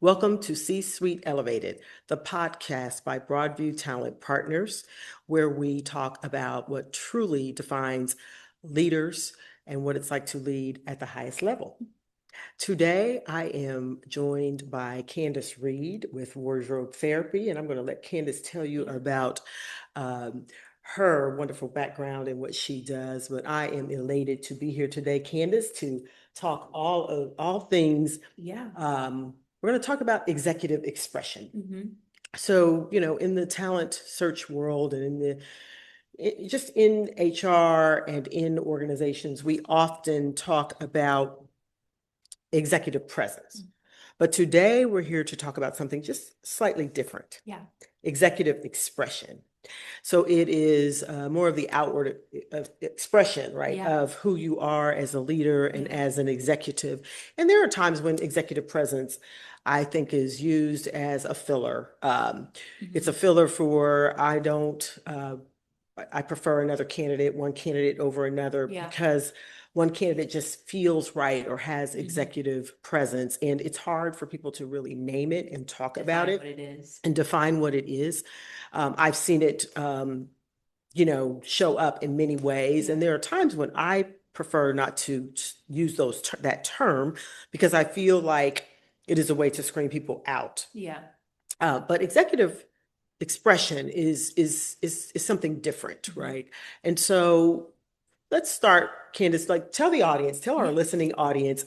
Welcome to C-Suite Elevated, the podcast by Broadview Talent Partners, where we talk about what truly defines leaders and what it's like to lead at the highest level. Today, I am joined by Candace Read with Wardrobe Therapy, and I'm going to let Candace tell you about her wonderful background and what she does. But I am elated to be here today, Candace, to talk all things. We're going to talk about executive expression. So, in the talent search world and just in HR and in organizations, we often talk about executive presence. But today we're here to talk about something just slightly different. Executive expression. So it is more of the outward expression, right, of who you are as a leader and as an executive. And there are times when executive presence, I think, is used as a filler. It's a filler for I prefer another candidate, one candidate over another, because one candidate just feels right or has executive presence. And it's hard for people to really name it and talk about it what it is. and define what it is. I've seen it, show up in many ways. And there are times when I prefer not to use that term because I feel like it is a way to screen people out. But executive expression is something different, right? And so let's start, Candace, tell the audience, tell our listening audience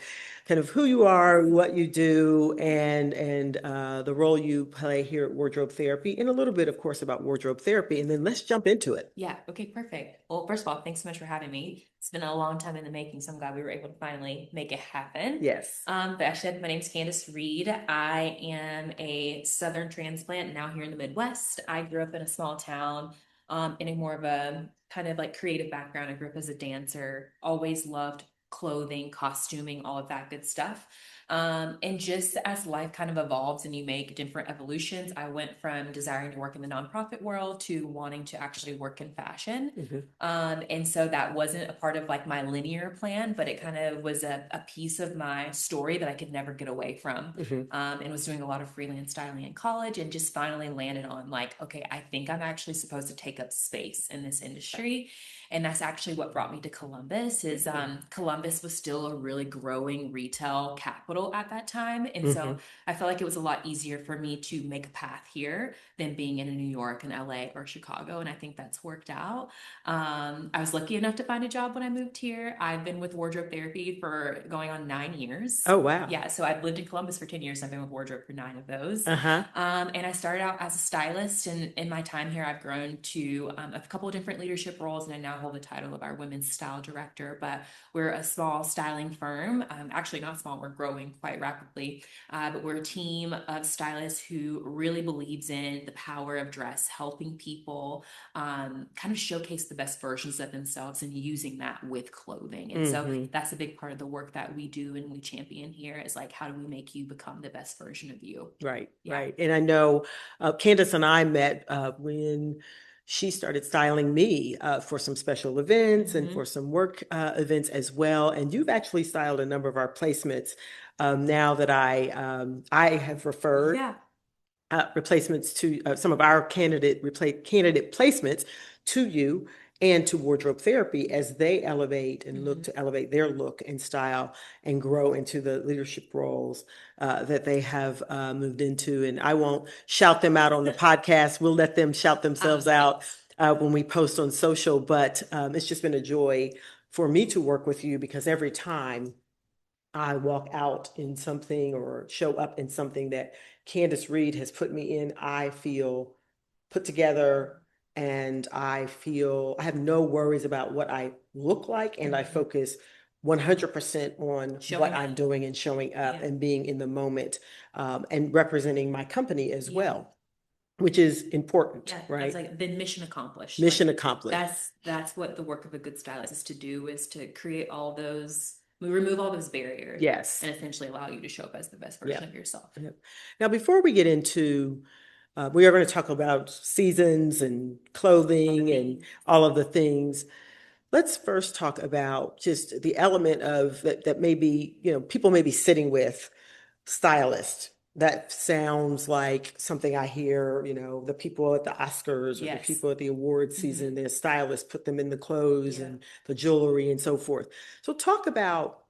kind of who you are, what you do, and the role you play here at Wardrobe Therapy, and a little bit, of course, about wardrobe therapy, and then let's jump into it. Okay, perfect. Well, first of all, thanks so much for having me. It's been a long time in the making, so I'm glad we were able to finally make it happen. Yes. But actually, my name's Candace Read. I am a Southern transplant now here in the Midwest. I grew up in a small town in a more of a kind of like creative background. I grew up as a dancer, always loved clothing, costuming, all of that good stuff. And just as life kind of evolves and you make different evolutions, I went from desiring to work in the nonprofit world to wanting to actually work in fashion. And so that wasn't a part of like my linear plan, but it kind of was a piece of my story that I could never get away from. And was doing a lot of freelance styling in college and just finally landed on like, okay, I think I'm actually supposed to take up space in this industry. And that's actually what brought me to Columbus is Columbus was still a really growing retail capital at that time. And so I felt like it was a lot easier for me to make a path here than being in New York and LA or Chicago. And I think that's worked out. I was lucky enough to find a job when I moved here. I've been with Wardrobe Therapy for going on 9 years. Oh, wow. Yeah. So I've lived in Columbus for 10 years. I've been with Wardrobe for 9 of those. Uh-huh. And I started out as a stylist. And in my time here, I've grown to a couple of different leadership roles. And I now hold the title of our women's style director. But we're a small styling firm. Actually, not small. We're growing quite rapidly. But we're a team of stylists who really believes in the power of dress, helping people kind of showcase the best versions of themselves and using that with clothing. And so that's a big part of the work that we do and we champion here is like, how do we make you become the best version of you? Right. And I know Candace and I met when she started styling me for some special events and for some work events as well. And you've actually styled a number of our placements now that I have referred replacements to some of our candidate placements to you and to Wardrobe Therapy as they elevate and look to elevate their look and style and grow into the leadership roles that they have moved into. And I won't shout them out on the podcast. We'll let them shout themselves out when we post on social. But it's just been a joy for me to work with you because every time I walk out in something or show up in something that Candace Read has put me in, I feel put together and I feel I have no worries about what I look like. And I focus 100% on what I'm doing and showing up and being in the moment and representing my company as well, which is important, right? It's like the mission accomplished. Mission accomplished. That's what the work of a good stylist is to do, is to create all those, remove all those barriers. Yes. And essentially allow you to show up as the best version of yourself. Now, before we get into, we are going to talk about seasons and clothing and all of the things. Let's first talk about just the element of that maybe, people may be sitting with stylists That sounds like something I hear, the people at the Oscars or the Yes. people at the award Hmm. season, their stylists put them in the clothes Yeah. and the jewelry and so forth. So talk about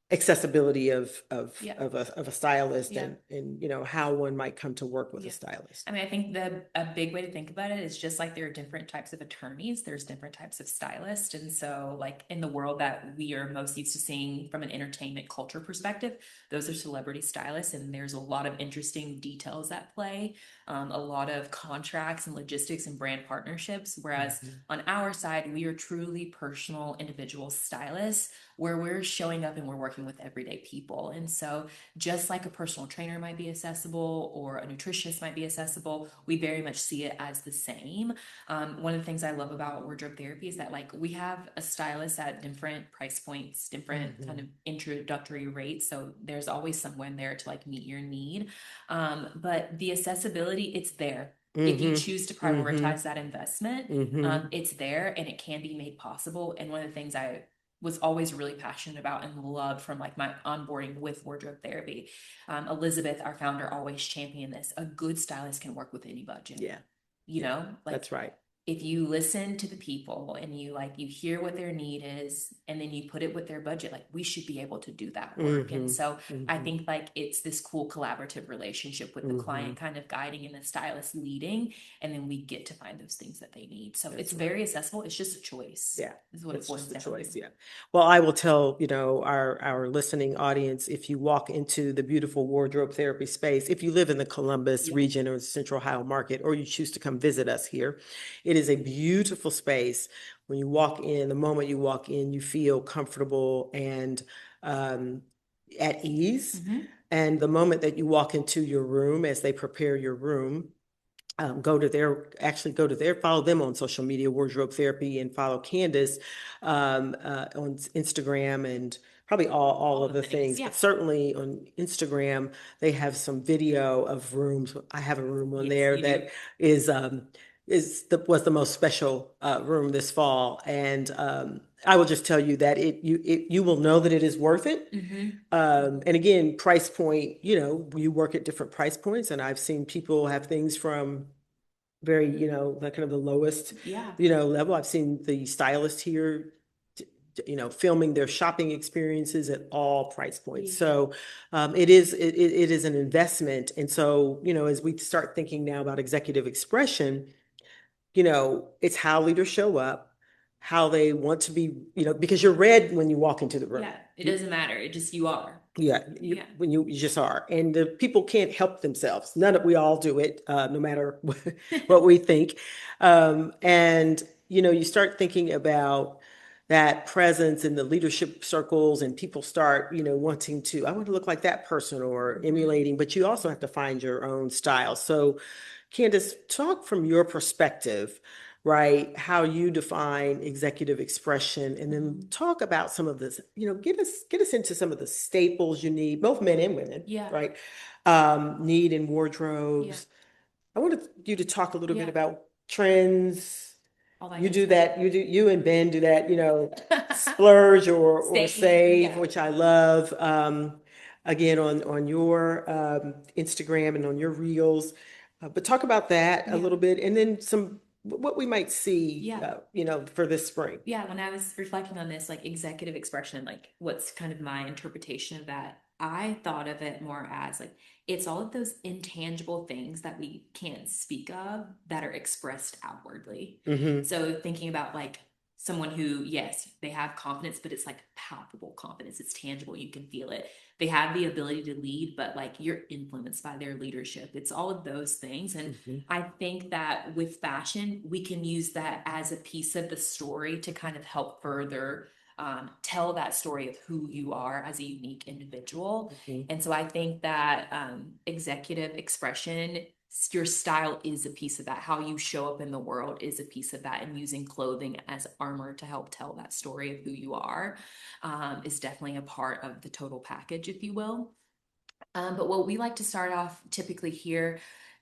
accessibility Yeah. of a stylist Yeah. and how one might come to work with a Yeah. stylist. I mean, I think a big way to think about it is just like there are different types of attorneys, there's different types of stylists. And so, like in the world that we are most used to seeing from an entertainment culture perspective, those are celebrity stylists. And there's a lot of interesting details at play, a lot of contracts and logistics and brand partnerships. Whereas Mhm. on our side, we are truly personal individual stylists where we're showing up and we're working with everyday people. And so, just like a personal trainer might be accessible or a nutritionist might be accessible, we very much see it as the same. One of the things I love about wardrobe therapy is that like we have a stylist at different price points, different kind of Mhm. introductory rates. So there's always someone there to like meet your need. But the accessibility, it's there. If you Mhm. choose to Mhm. prioritize that investment, Mhm. it's there and it can be made possible. And one of the things I was always really passionate about and loved from like my onboarding with wardrobe therapy. Elizabeth, our founder, always championed this. A good stylist can work with any budget. Yeah. You Yeah. know, like That's right. if you listen to the people and you hear what their need is and then you put it with their budget, like we should be able to do that work. And Mhm. so I Mhm. think like it's this cool collaborative relationship with the client Mhm. kind of guiding and the stylist leading, and then we get to find those things that they need. So it's That's right. very accessible. It's just a choice, Yeah, is what it it's boils just a down to. choice. Yeah. Well, I will tell, our listening audience, if you walk into the beautiful wardrobe therapy space, if you live in the Columbus Yeah. region or the Central Ohio market, or you choose to come visit us here, it is a beautiful space. When you walk in, the moment you walk in, you feel comfortable and um, at ease. Mm-hmm. And the moment that you walk into your room, as they prepare your room, go to their, follow them on social media, Wardrobe Therapy, and follow Candace on Instagram and probably all All of the the things. things, Yeah. but certainly on Instagram, they have some video of rooms. I have a room on Yes, there you do. that was the most special room this fall. And I will just tell you that you will know that it is worth it. Mm-hmm. And again, price point, you work at different price points, and I've seen people have things from very, like kind of the lowest, Yeah. level. I've seen the stylist here, filming their shopping experiences at all price points. Yeah. So it is an investment. And so, as we start thinking now about executive expression, it's how leaders show up, how they want to be, because you're read when you walk into the room. Yeah. It doesn't matter. It just you are. Yeah, Yeah. when you just are, and the people can't help themselves. None of we all do it, no matter what we think. And you start thinking about that presence in the leadership circles, and people start, wanting to. I want to look like that person or Mhm. emulating, but you also have to find your own style. So, Candace, talk from your perspective, right? How you define executive expression, and then Mhm. talk about some of this, get us into some of the staples you need, both men and women, Yeah. right? Need in Yeah. wardrobes. I wanted you to talk a little bit Yeah. about trends. All that You good do stuff. that, you and Ben do that, splurge or save, Yeah. which I love. Again, on your Instagram and on your reels. But talk about that a Yeah. little bit, and then some what we might see, Yeah. for this spring. Yeah, when I was reflecting on this, like executive expression, like what's kind of my interpretation of that, I thought of it more as like it's all of those intangible things that we can't speak of that are expressed outwardly. Mm-hmm. So thinking about like someone who, yes, they have confidence, but it's like palpable confidence, it's tangible, you can feel it. They have the ability to lead, but like you're influenced by their leadership. It's all of those things. And Mm-hmm. I think that with fashion, we can use that as a piece of the story to kind of help further tell that story of who you are as a unique individual. Mm-hmm. And so I think that executive expression, your style is a piece of that. How you show up in the world is a piece of that. And using clothing as armor to help tell that story of who you are is definitely a part of the total package, if you will. But what we like to start off typically here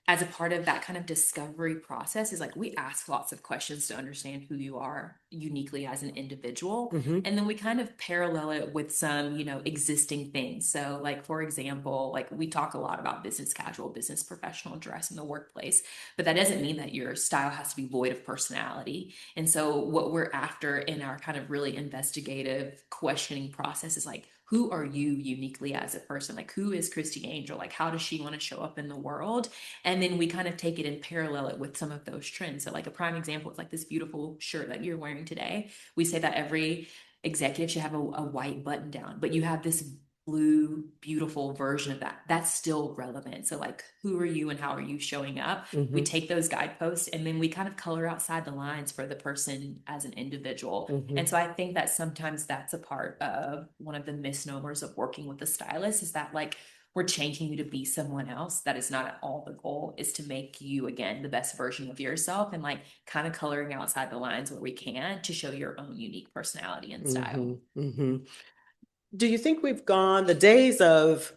as a part of that kind of discovery process is like we ask lots of questions to understand who you are uniquely as an individual. Mm-hmm. And then we kind of parallel it with some, existing things. So, like, for example, like we talk a lot about business casual, business professional dress in the workplace, but that doesn't mean that your style has to be void of personality. And so, what we're after in our kind of really investigative questioning process is like, who are you uniquely as a person? Like, who is Christie Angel? Like, how does she want to show up in the world? And then we kind of take it and parallel it with some of those trends. So, like, a prime example is like this beautiful shirt that you're wearing today. We say that every executive should have a white button down, but you have this blue, beautiful version of that. That's still relevant. So, like, who are you and how are you showing up? We Mm-hmm. take those guideposts and then we kind of color outside the lines for the person as an individual. Mm-hmm. And so I think that sometimes that's a part of one of the misnomers of working with a stylist is that, like, we're changing you to be someone else. That is not at all the goal, is to make you again the best version of yourself, and like kind of coloring outside the lines where we can to show your own unique personality and style. Mm-hmm. Mm-hmm. Do you think we've gone the days of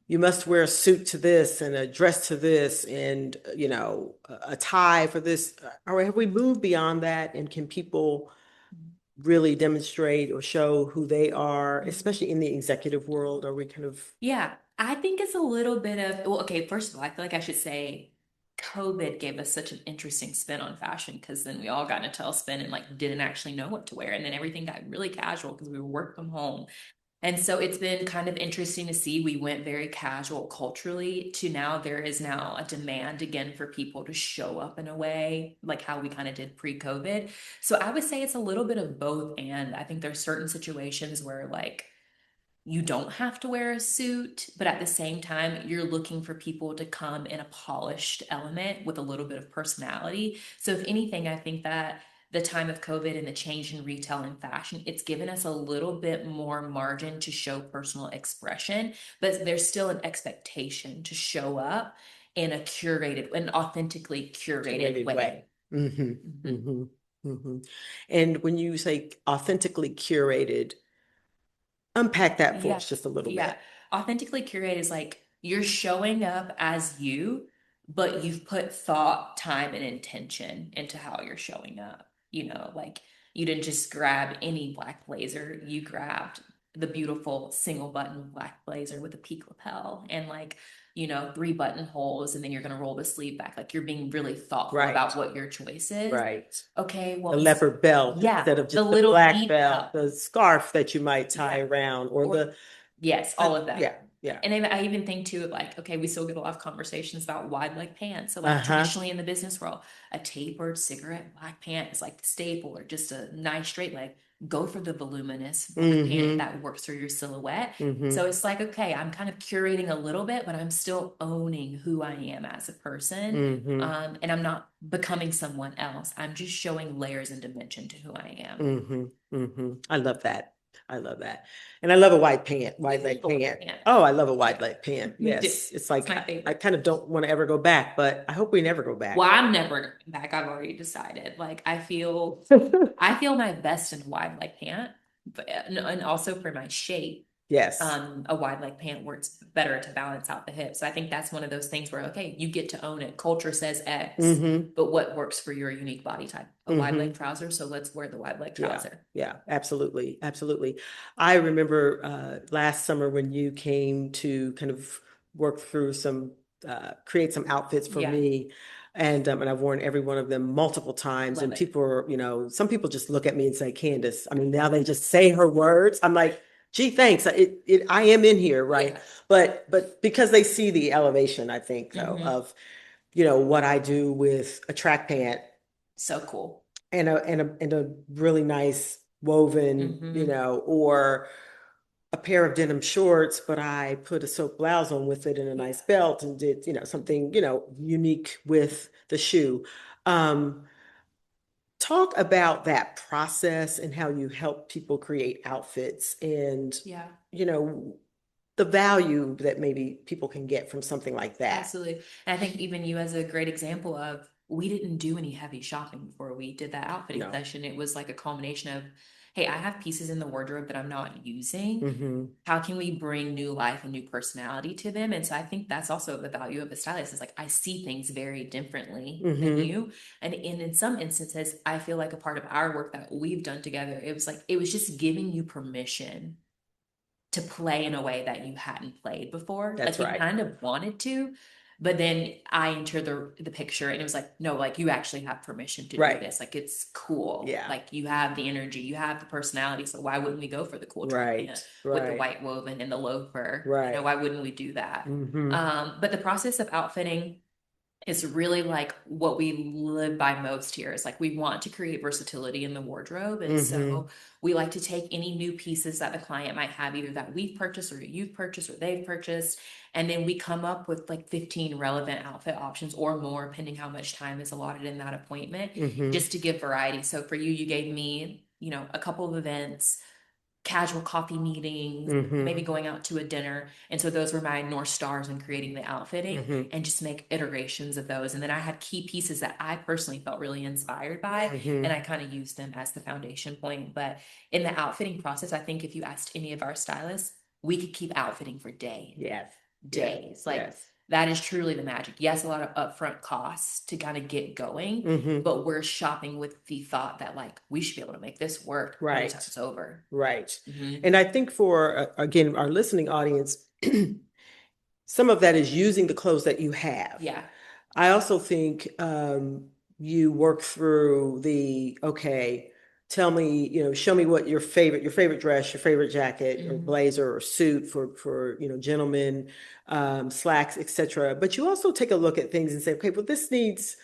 you must wear a suit to this and a dress to this and a tie for this, or have we moved beyond that, and can people really demonstrate or show who they are, especially in the executive world? Are we kind of Yeah, I think it's a little bit of, well, okay, first of all, I feel like I should say COVID gave us such an interesting spin on fashion because then we all got in a tailspin and like didn't actually know what to wear. And then everything got really casual because we were work from home. And so it's been kind of interesting to see. We went very casual culturally to now there is now a demand again for people to show up in a way like how we kind of did pre-COVID. So I would say it's a little bit of both. And I think there's certain situations where like you don't have to wear a suit, but at the same time, you're looking for people to come in a polished element with a little bit of personality. So, if anything, I think that the time of COVID and the change in retail and fashion, it's given us a little bit more margin to show personal expression, but there's still an expectation to show up in a curated, an authentically curated curated way? way. Mm-hmm. Mhm. Mm-hmm. Mm-hmm. And when you say authentically curated, unpack that for Yeah. us just a little Yeah. bit. Authentically curated is like you're showing up as you, but you've put thought, time, and intention into how you're showing up. Like you didn't just grab any black blazer, you grabbed the beautiful single button black blazer with a peak lapel and like, three buttonholes, and then you're going to roll the sleeve back. Like you're being really thoughtful Right. about what your choice is. Right. Okay, The well, leopard belt yeah, instead of the just the little black belt, detail. the scarf that you might tie Yeah. around, or Or yes, all of yeah, that. yeah. And then I even think too of like, okay, we still get a lot of conversations about wide leg pants. So like Uh-huh. traditionally in the business world, a tapered cigarette black pant is like the staple, or just a nice straight leg. Go for the voluminous black pant Mm-hmm. that works for your silhouette. Mm-hmm. So it's like, okay, I'm kind of curating a little bit, but I'm still owning who I am as a person. Mm-hmm. And I'm not becoming someone else. I'm just showing layers and dimension to who I am. Mm-hmm. Mm-hmm. I love that. I love that. And I love a wide pant, wide leg Beautiful pant. pant. Oh, I love a Yeah, wide leg pant. me too. Yes. It's It's like my I favorite. kind of don't want to ever go back, but I hope we never go Well, back. I'm never going back. I've already decided. Like I feel my best in a wide leg pant, but and also for my shape, Yes. a wide leg pant works better to balance out the hips. So I think that's one of those things where okay, you get to own it. Culture says X, Mm-hmm. but what works for your unique body type? A wide leg Mm-hmm. trouser, so let's wear the wide leg Yeah, trouser. yeah, absolutely, absolutely. I remember last summer when you came to kind of work through create some outfits for Yeah, me, and I've worn every one of them multiple times. love And it. people are, some people just look at me and say, "Candace." I mean, now they just say her words. I'm like, "Gee, thanks." I am in here, right? Yeah. But because they see the elevation, I think though Mm-hmm. of what I do with a track pant So cool. and a really nice woven, Mm-hmm. or a pair of denim shorts, but I put a silk blouse on with it and a Yeah. nice belt and did, something, unique with the shoe. Um, Talk about that process and how you help people create outfits and, Yeah. you know, the value that maybe people can get from something like that. Absolutely. And I think even you as a great example of we didn't do any heavy shopping before we did that outfitting No. session. It was like a culmination of, hey, I have pieces in the wardrobe that I'm not using. Mm-hmm. How can we bring new life and new personality to them? And so I think that's also the value of a stylist is like I see things very differently than Mm-hmm. you. And in some instances, I feel like a part of our work that we've done together, it was like it was just giving you permission to play in a way that you hadn't played before. That's Like you right. kind of wanted to, but then I entered the picture and it was like, no, like you actually have permission to do Right. this. Like it's cool. Yeah. Like you have the energy, you have the personality. So why wouldn't we go for the cool drop Right. pant with the Right. white woven and the loafer? You know, Right. why wouldn't we do that? Mm-hmm. But the process of outfitting is really like what we live by most here is like we want to create versatility in the wardrobe. And Mm-hmm. so we like to take any new pieces that the client might have, either that we've purchased or you've purchased or they've purchased. And then we come up with like 15 relevant outfit options or more, depending how much time is allotted in that appointment, Mm-hmm. just to give variety. So for you, you gave me, a couple of events, casual coffee meetings, Mm-hmm. maybe going out to a dinner. And so those were my North Stars in creating the outfitting Mm-hmm. and just make iterations of those. And then I had key pieces that I personally felt really inspired by, and Mm-hmm. I kind of used them as the foundation point. But in the outfitting process, I think if you asked any of our stylists, we could keep outfitting for days, Yes. Yes. days. Like Yes. that is truly the magic. Yes, a lot of upfront costs to kind of get going, Mm-hmm. but we're shopping with the thought that like we should be able to make this work when the Right. time's over. Right. Hmm. And I think for, again, our listening audience, some of that is using the clothes that you have. Yeah. I also think you work through okay, tell me, show me what your favorite dress, your favorite jacket or Hmm. blazer or suit for gentlemen, slacks, etc. But you also take a look at things and say, okay, well, this needs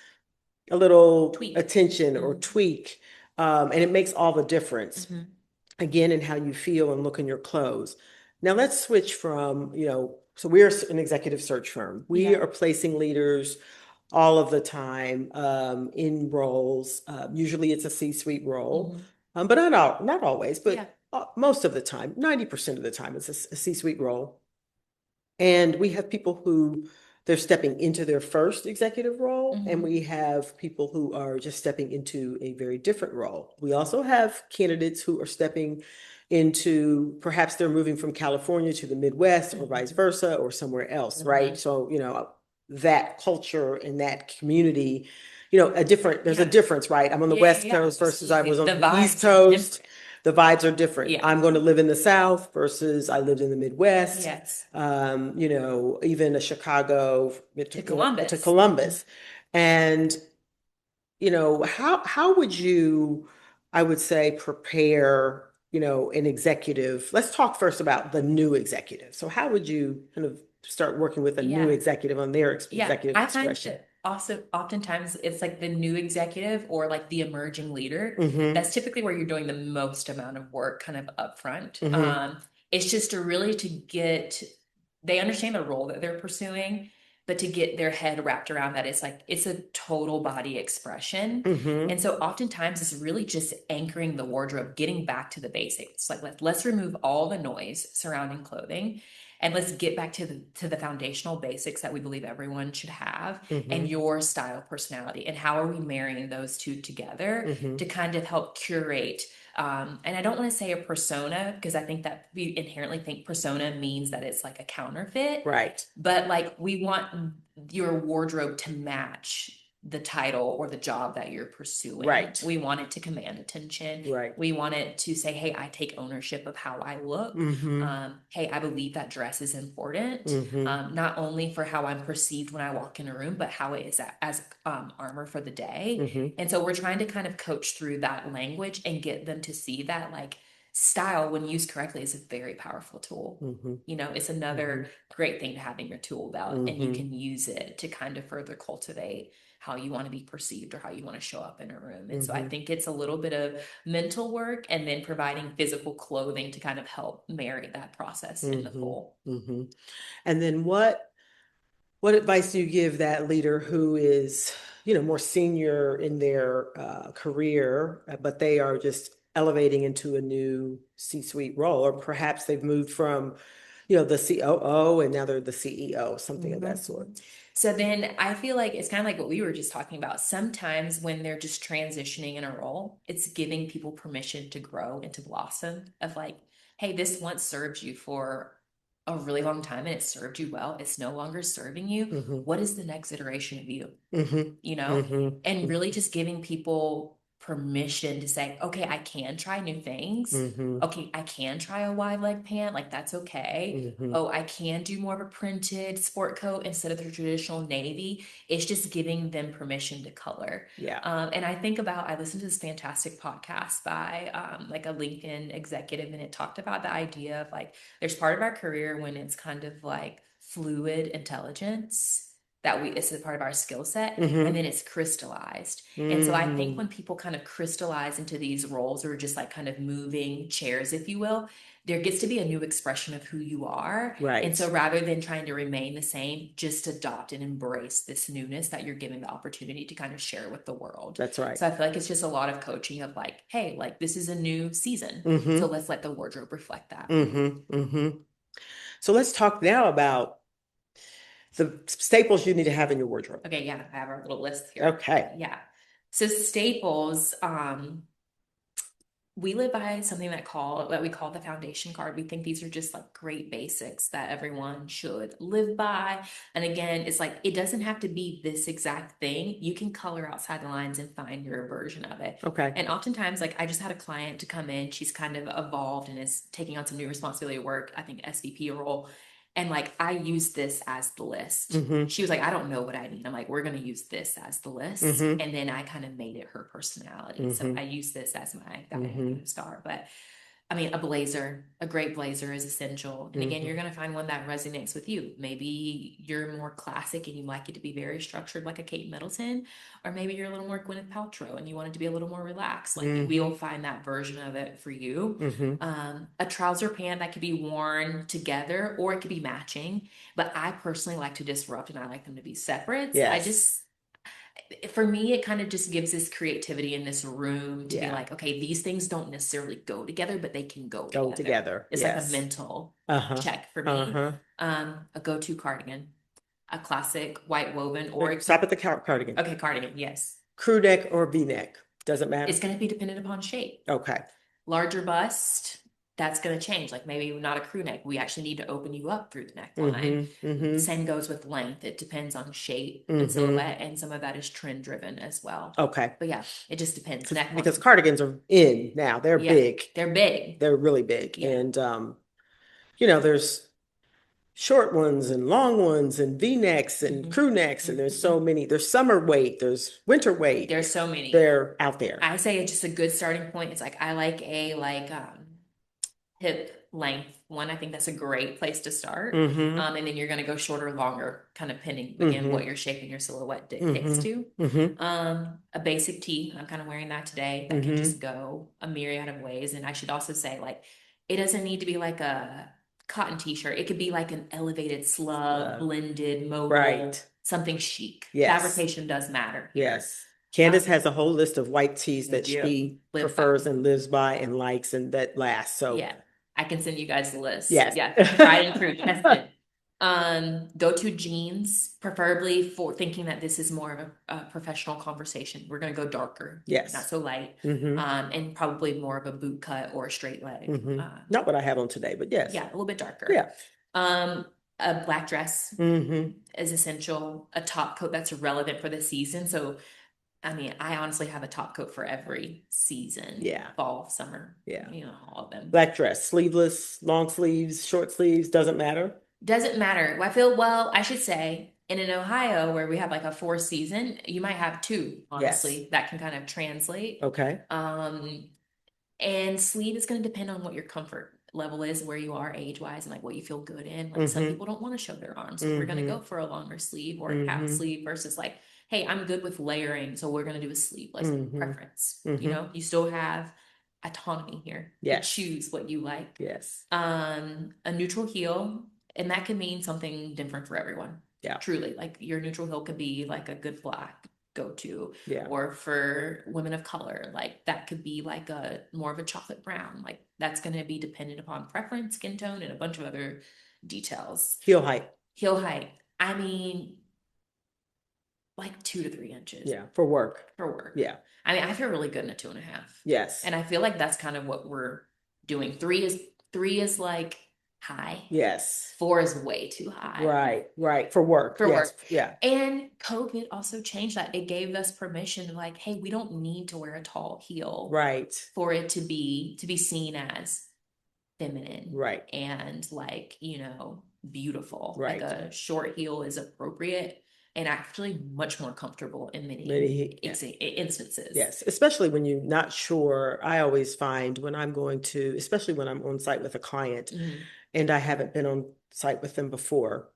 a little Tweak. attention or Hmm. tweak, and it makes all the difference Hmm. again in how you feel and look in your clothes. Now let's switch from, so we're an executive search firm. We Yeah. are placing leaders all of the time in roles. Usually it's a C-suite role, Hmm. but not always, Yeah. but most of the time, 90% of the time, it's a C-suite role. And we have people who they're stepping into their first executive role, and Hmm. we have people who are just stepping into a very different role. We also have candidates who are stepping into perhaps they're moving from California to the Midwest or vice Hmm. versa or somewhere else, right? Hmm. So, that culture and that community, there's a Yeah. difference, right? I'm on the Yeah. Yeah. West Yeah. Coast versus I was Absolutely. on The the East vibes are Coast. different. The vibes are different. Yeah. I'm going to live in the South versus I lived in the Midwest, Yes. even a Chicago To to Columbus. Hmm. Columbus. And, how would you, I would say, prepare, an executive? Let's talk first about the new executive. So how would you kind of start working with a new Yeah. executive on their Yeah. executive I find expression? that also oftentimes it's like the new executive or like the emerging leader. Mm-hmm. That's typically where you're doing the most amount of work kind of upfront. Mm-hmm. It's just to really to get they understand the role that they're pursuing, but to get their head wrapped around that it's like it's a total body expression. Mm-hmm. And so oftentimes it's really just anchoring the wardrobe, getting back to the basics. Like let's remove all the noise surrounding clothing and let's get back to the foundational basics that we believe everyone should have and Mm-hmm. your style personality and how are we marrying those two together Mm-hmm. to kind of help curate and I don't want to say a persona because I think that we inherently think persona means that it's like a counterfeit, Right. but like we want your wardrobe to match the title or the job that you're pursuing. Right. We want it to command attention. Right. We want it to say, hey, I take ownership of how I look. Mm-hmm. Hey, I believe that dress is important, Mm-hmm. not only for how I'm perceived when I walk in a room, but how it is as armor for the day. Mm-hmm. And so we're trying to kind of coach through that language and get them to see that like style, when used correctly, is a very powerful tool. Mm-hmm. It's Mm-hmm. another great thing to have in your tool belt, and you Mm-hmm. can use it to kind of further cultivate how you want to be perceived or how you want to show up in a room. And so I Mm-hmm. think it's a little bit of mental work and then providing physical clothing to kind of help marry that process in the Mm-hmm. full. Mm-hmm. And then what advice do you give that leader who is, more senior in their career, but they are just elevating into a new C-suite role, or perhaps they've moved from, the COO, and now they're the CEO, something of that sort. So then I feel like it's kind of like what we were just talking about. Sometimes when they're just transitioning in a role, it's giving people permission to grow and to blossom of like, hey, this once served you for a really long time and it served you well. It's no longer serving you. What is the next iteration of you? You know? And really just giving people permission to say, okay, I can try new things. Okay, I can try a wide leg pant, like that's okay. Oh, I can do more of a printed sport coat instead of the traditional navy. It's just giving them permission to color. Yeah. And I listened to this fantastic podcast by like a Lincoln executive, and it talked about the idea of like, there's part of our career when it's kind of like fluid intelligence it's a part of our skill set, and then it's crystallized. And so I think when people kind of crystallize into these roles, or just like kind of moving chairs, if you will, there gets to be a new expression of who you are. Right. And so rather than trying to remain the same, just adopt and embrace this newness that you're given the opportunity to kind of share with the world. That's right. So I feel like it's just a lot of coaching of like, hey, like this is a new season. So let's let the wardrobe reflect that. So let's talk now about the staples you need to have in your wardrobe. Okay, yeah, I have our little list here. Okay. Yeah. So staples, we live by something that we call the foundation card. We think these are just like great basics that everyone should live by. And again, it's like it doesn't have to be this exact thing. You can color outside the lines and find your version of it. Okay. And oftentimes, like I just had a client to come in. She's kind of evolved and is taking on some new responsibility at work. I think SVP role. And like, I use this as the list. She was like, I don't know what I need. I'm like, we're going to use this as the list. And then I kind of made it her personality. So I use this as my star. But I mean, a great blazer is essential. And again, you're going to find one that resonates with you. Maybe you're more classic and you like it to be very structured like a Kate Middleton, or maybe you're a little more Gwyneth Paltrow and you want it to be a little more relaxed. Like we'll find that version of it for you. A trouser pant that could be worn together or it could be matching. But I personally like to disrupt and I like them to be separate. Yes. For me, it kind of just gives this creativity in this room to be like, okay, these things don't necessarily go together, but they can go together. It's like a mental check for me. A go-to cardigan, a classic white woven, or stop at the cardigan. Okay, cardigan, yes. Crew neck or V-neck, doesn't matter. It's going to be dependent upon shape. Okay. Larger bust, that's going to change. Like maybe not a crew neck. We actually need to open you up through the neckline. Same goes with length. It depends on shape and silhouette, and some of that is trend driven as well. Okay. But yeah, it just depends. Because cardigans are in now. They're big. They're big. They're really big. Yeah. And, there's short ones and long ones and V-necks and crew necks. And there's so many. There's summer weight. There's winter weight. There's so many. They're out there. I say it's just a good starting point. It's like, I like a hip length one. I think that's a great place to start. And then you're going to go shorter or longer, kind of pinning again what your shape and your silhouette dictates to. A basic tee, I'm kind of wearing that today. That can just go a myriad of ways. And I should also say, like, it doesn't need to be like a cotton t-shirt. It could be like an elevated slub, blended, modal, something chic. Fabrication does matter here. Yes. Candace has a whole list of white tees that she prefers and lives by and likes and that last. So yeah, I can send you guys the list. Yes. Yeah. Tried and true, tested. Go-to jeans, preferably for thinking that this is more of a professional conversation. We're going to go darker. Yes. Not so light. And probably more of a boot cut or a straight leg. Not what I have on today, but yes. Yeah, a little bit darker. Yeah. A black dress is essential. A top coat that's relevant for the season. So, I mean, I honestly have a top coat for every season. Yeah. Fall, summer. Yeah. All of them. Black dress, sleeveless, long sleeves, short sleeves, doesn't matter. Doesn't matter. I should say, in Ohio, where we have like a 4 season, you might have 2, honestly, that can kind of translate. Okay. And sleeve is going to depend on what your comfort level is, where you are age-wise, and like what you feel good in. Like some people don't want to show their arms, so we're going to go for a longer sleeve or a half sleeve versus like, hey, I'm good with layering, so we're going to do a sleeveless preference. You still have autonomy here. Yes. To choose what you like. Yes. A neutral heel, and that can mean something different for everyone. Yeah. Truly, like your neutral heel could be like a good black go-to. Yeah. Or for women of color, like that could be like a more of a chocolate brown. Like that's going to be dependent upon preference, skin tone, and a bunch of other details. Heel height. Heel height. I mean, like 2 to 3 inches. Yeah, for work. For work. Yeah. I mean, I feel really good in a 2.5. Yes. And I feel like that's kind of what we're doing. Three is like high. Yes. 4 is way too high. Right. For work. For Yes. work. Yeah. And COVID also changed that. It gave us permission to like, hey, we don't need to wear a tall heel. Right. For it to be seen as feminine. Right. And like, beautiful. Right. Like a short heel is appropriate and actually much more comfortable in many instances. Yes, especially when you're not sure. I always find when I'm going to, especially when I'm on site with a client and I haven't been on site with them before,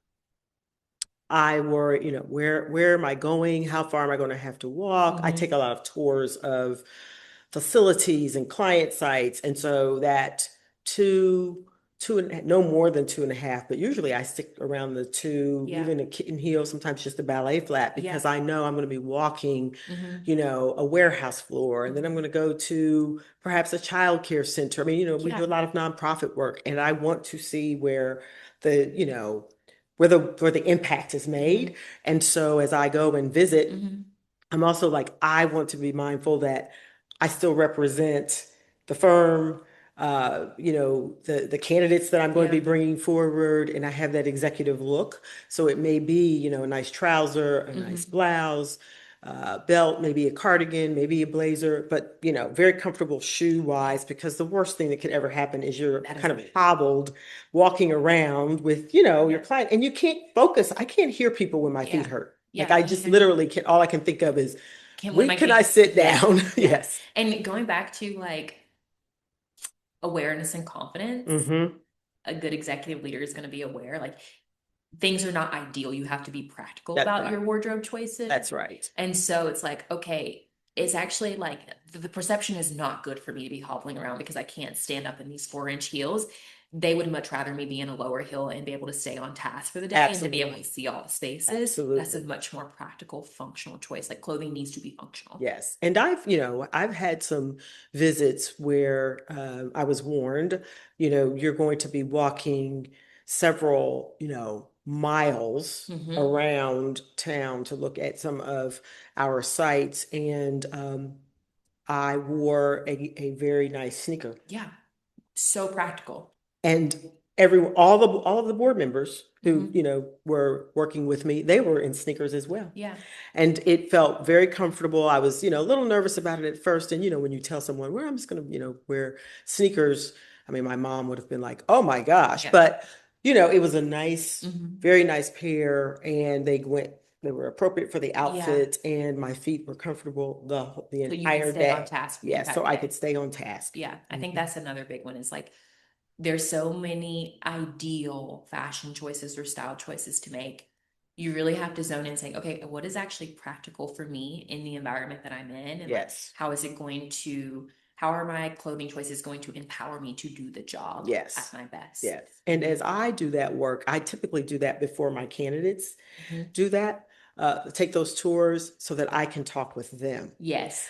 I worry, where am I going? How far am I going to have to walk? I take a lot of tours of facilities and client sites. And so that no more than 2.5, but usually I stick around the 2, even a kitten heel, sometimes just a ballet flat, because I know I'm going to be walking, a warehouse floor, and then I'm going to go to perhaps a child care center. I mean, we do a lot of nonprofit work, and I want to see where where the impact is made. And so as I go and visit, I'm also like, I want to be mindful that I still represent the firm, the candidates that I'm going to be bringing forward, and I have that executive look. So it may be, a nice trouser, a nice blouse, belt, maybe a cardigan, maybe a blazer, but very comfortable shoe wise, because the worst thing that could ever happen is you're kind of hobbled walking around with, your client, and you can't focus. I can't hear people when my feet hurt. Like I just literally can, all I can think of is, when can I sit down? Yes. And going back to like awareness and confidence, a good executive leader is going to be aware, like things are not ideal. You have to be practical about your wardrobe choices. That's right. And so it's like, okay, it's actually like the perception is not good for me to be hobbling around because I can't stand up in these 4-inch heels. They would much rather me be in a lower heel and be able to stay on task for the day and to be able to see all the spaces. Absolutely. That's a much more practical, functional choice. Like clothing needs to be functional. Yes. And I've had some visits where I was warned, you're going to be walking several, miles around town to look at some of our sites. And I wore a very nice sneaker. Yeah. So practical. And all of the board members who, were working with me, they were in sneakers as well. Yeah. And it felt very comfortable. I was, a little nervous about it at first. And, when you tell someone, well, I'm just going to, wear sneakers, I mean, my mom would have been like, oh my gosh. But, it was a nice, very nice pair. And they were appropriate for the outfit, and my feet were comfortable the entire day. On task. Yeah, so I could stay on task. Yeah, I think that's another big one is like there's so many ideal fashion choices or style choices to make. You really have to zone in and say, okay, what is actually practical for me in the environment that I'm in? And yes. How are my clothing choices going to empower me to do the job at my best? Yes. And as I do that work, I typically do that before my candidates do that, take those tours so that I can talk with them. Yes.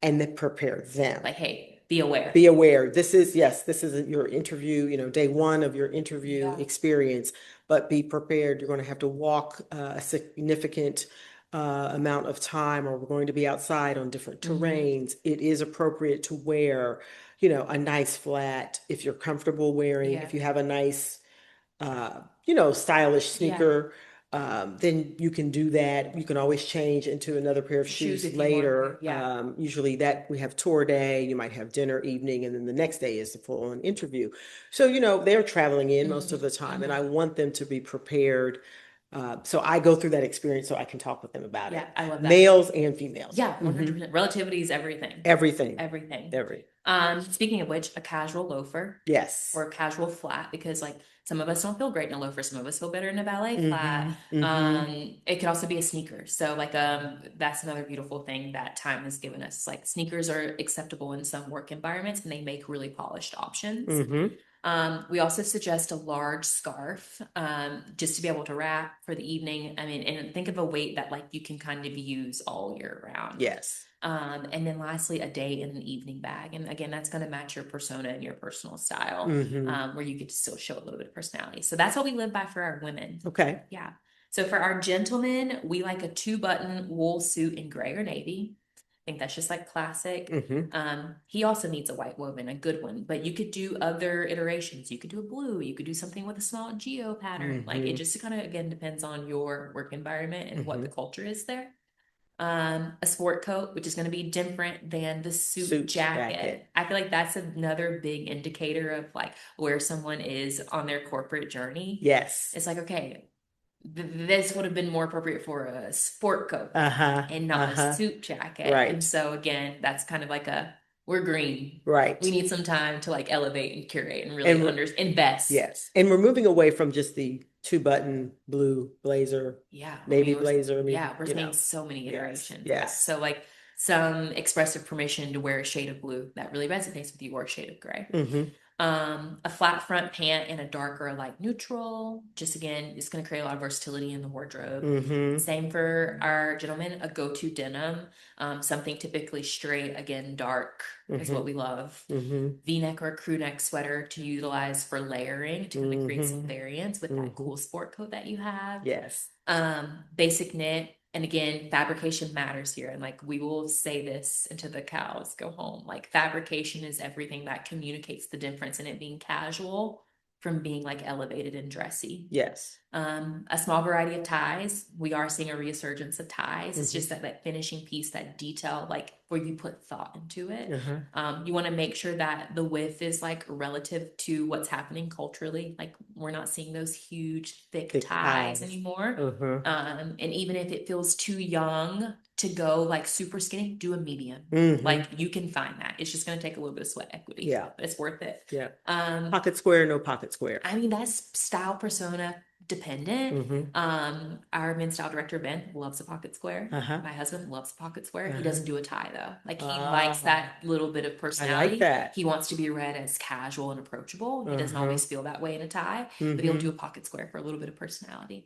And then prepare them. Like, hey, be aware. Be aware. This is your interview, day one of your interview experience, but be prepared. You're going to have to walk a significant amount of time, or we're going to be outside on different terrains. It is appropriate to wear, a nice flat if you're comfortable wearing, if you have a nice, stylish sneaker. Then you can do that. You can always change into another pair of shoes later. Usually that we have tour day, you might have dinner, evening, and then the next day is the full-on interview. So, they're traveling in most of the time, and I want them to be prepared. So I go through that experience so I can talk with them about it. I love that. Males and females. Yeah, 100%. Relativity is everything. Everything. Speaking of which, a casual loafer. Yes. Or a casual flat, because like some of us don't feel great in a loafer, some of us feel better in a ballet flat. It could also be a sneaker. So like that's another beautiful thing that time has given us. Like sneakers are acceptable in some work environments and they make really polished options. We also suggest a large scarf, just to be able to wrap for the evening. I mean, and think of a weight that like you can kind of use all year round. Yes. And then lastly, a day in an evening bag. And again, that's going to match your persona and your personal style, where you get to still show a little bit of personality. So that's what we live by for our women. Okay. Yeah. So for our gentlemen, we like a 2-button wool suit in gray or navy. I think that's just like classic. He also needs a white woven, a good one, but you could do other iterations. You could do a blue, you could do something with a small geo pattern. Like it just kind of, again, depends on your work environment and what the culture is there. A sport coat, which is going to be different than the suit jacket. I feel like that's another big indicator of like where someone is on their corporate journey. Yes. It's like, okay, this would have been more appropriate for a sport coat and not a suit jacket. Right. And so again, that's kind of like we're green. Right. We need some time to like elevate and curate and really invest. Yes. And we're moving away from just the 2-button blue blazer. Yeah. Navy blazer. We're seeing so many iterations. Yes. Yeah. So like some expressive permission to wear a shade of blue that really resonates with you, or a shade of gray. A flat front pant in a darker light neutral. Just again, it's going to create a lot of versatility in the wardrobe. Same for our gentlemen, a go-to denim, something typically straight, again, dark is what we love. V-neck or crew neck sweater to utilize for layering to kind of create some variance with that cool sport coat that you have. Yes. Basic knit. And again, fabrication matters here. And like, we will say this until the cows go home. Like, fabrication is everything that communicates the difference in it being casual from being like elevated and dressy. Yes. A small variety of ties. We are seeing a resurgence of ties. It's just that finishing piece, that detail, like where you put thought into it. You want to make sure that the width is like relative to what's happening culturally. Like, we're not seeing those huge, thick ties anymore. And even if it feels too young to go like super skinny, do a medium. Like, you can find that. It's just going to take a little bit of sweat equity. Yeah. But it's worth it. Yeah. Pocket square, no pocket square. I mean, that's style persona dependent. Our men's style director, Ben, loves a pocket square. My husband loves a pocket square. He doesn't do a tie though. Like, he likes that little bit of personality. I like that. He wants to be read as casual and approachable. He doesn't always feel that way in a tie, but he'll do a pocket square for a little bit of personality.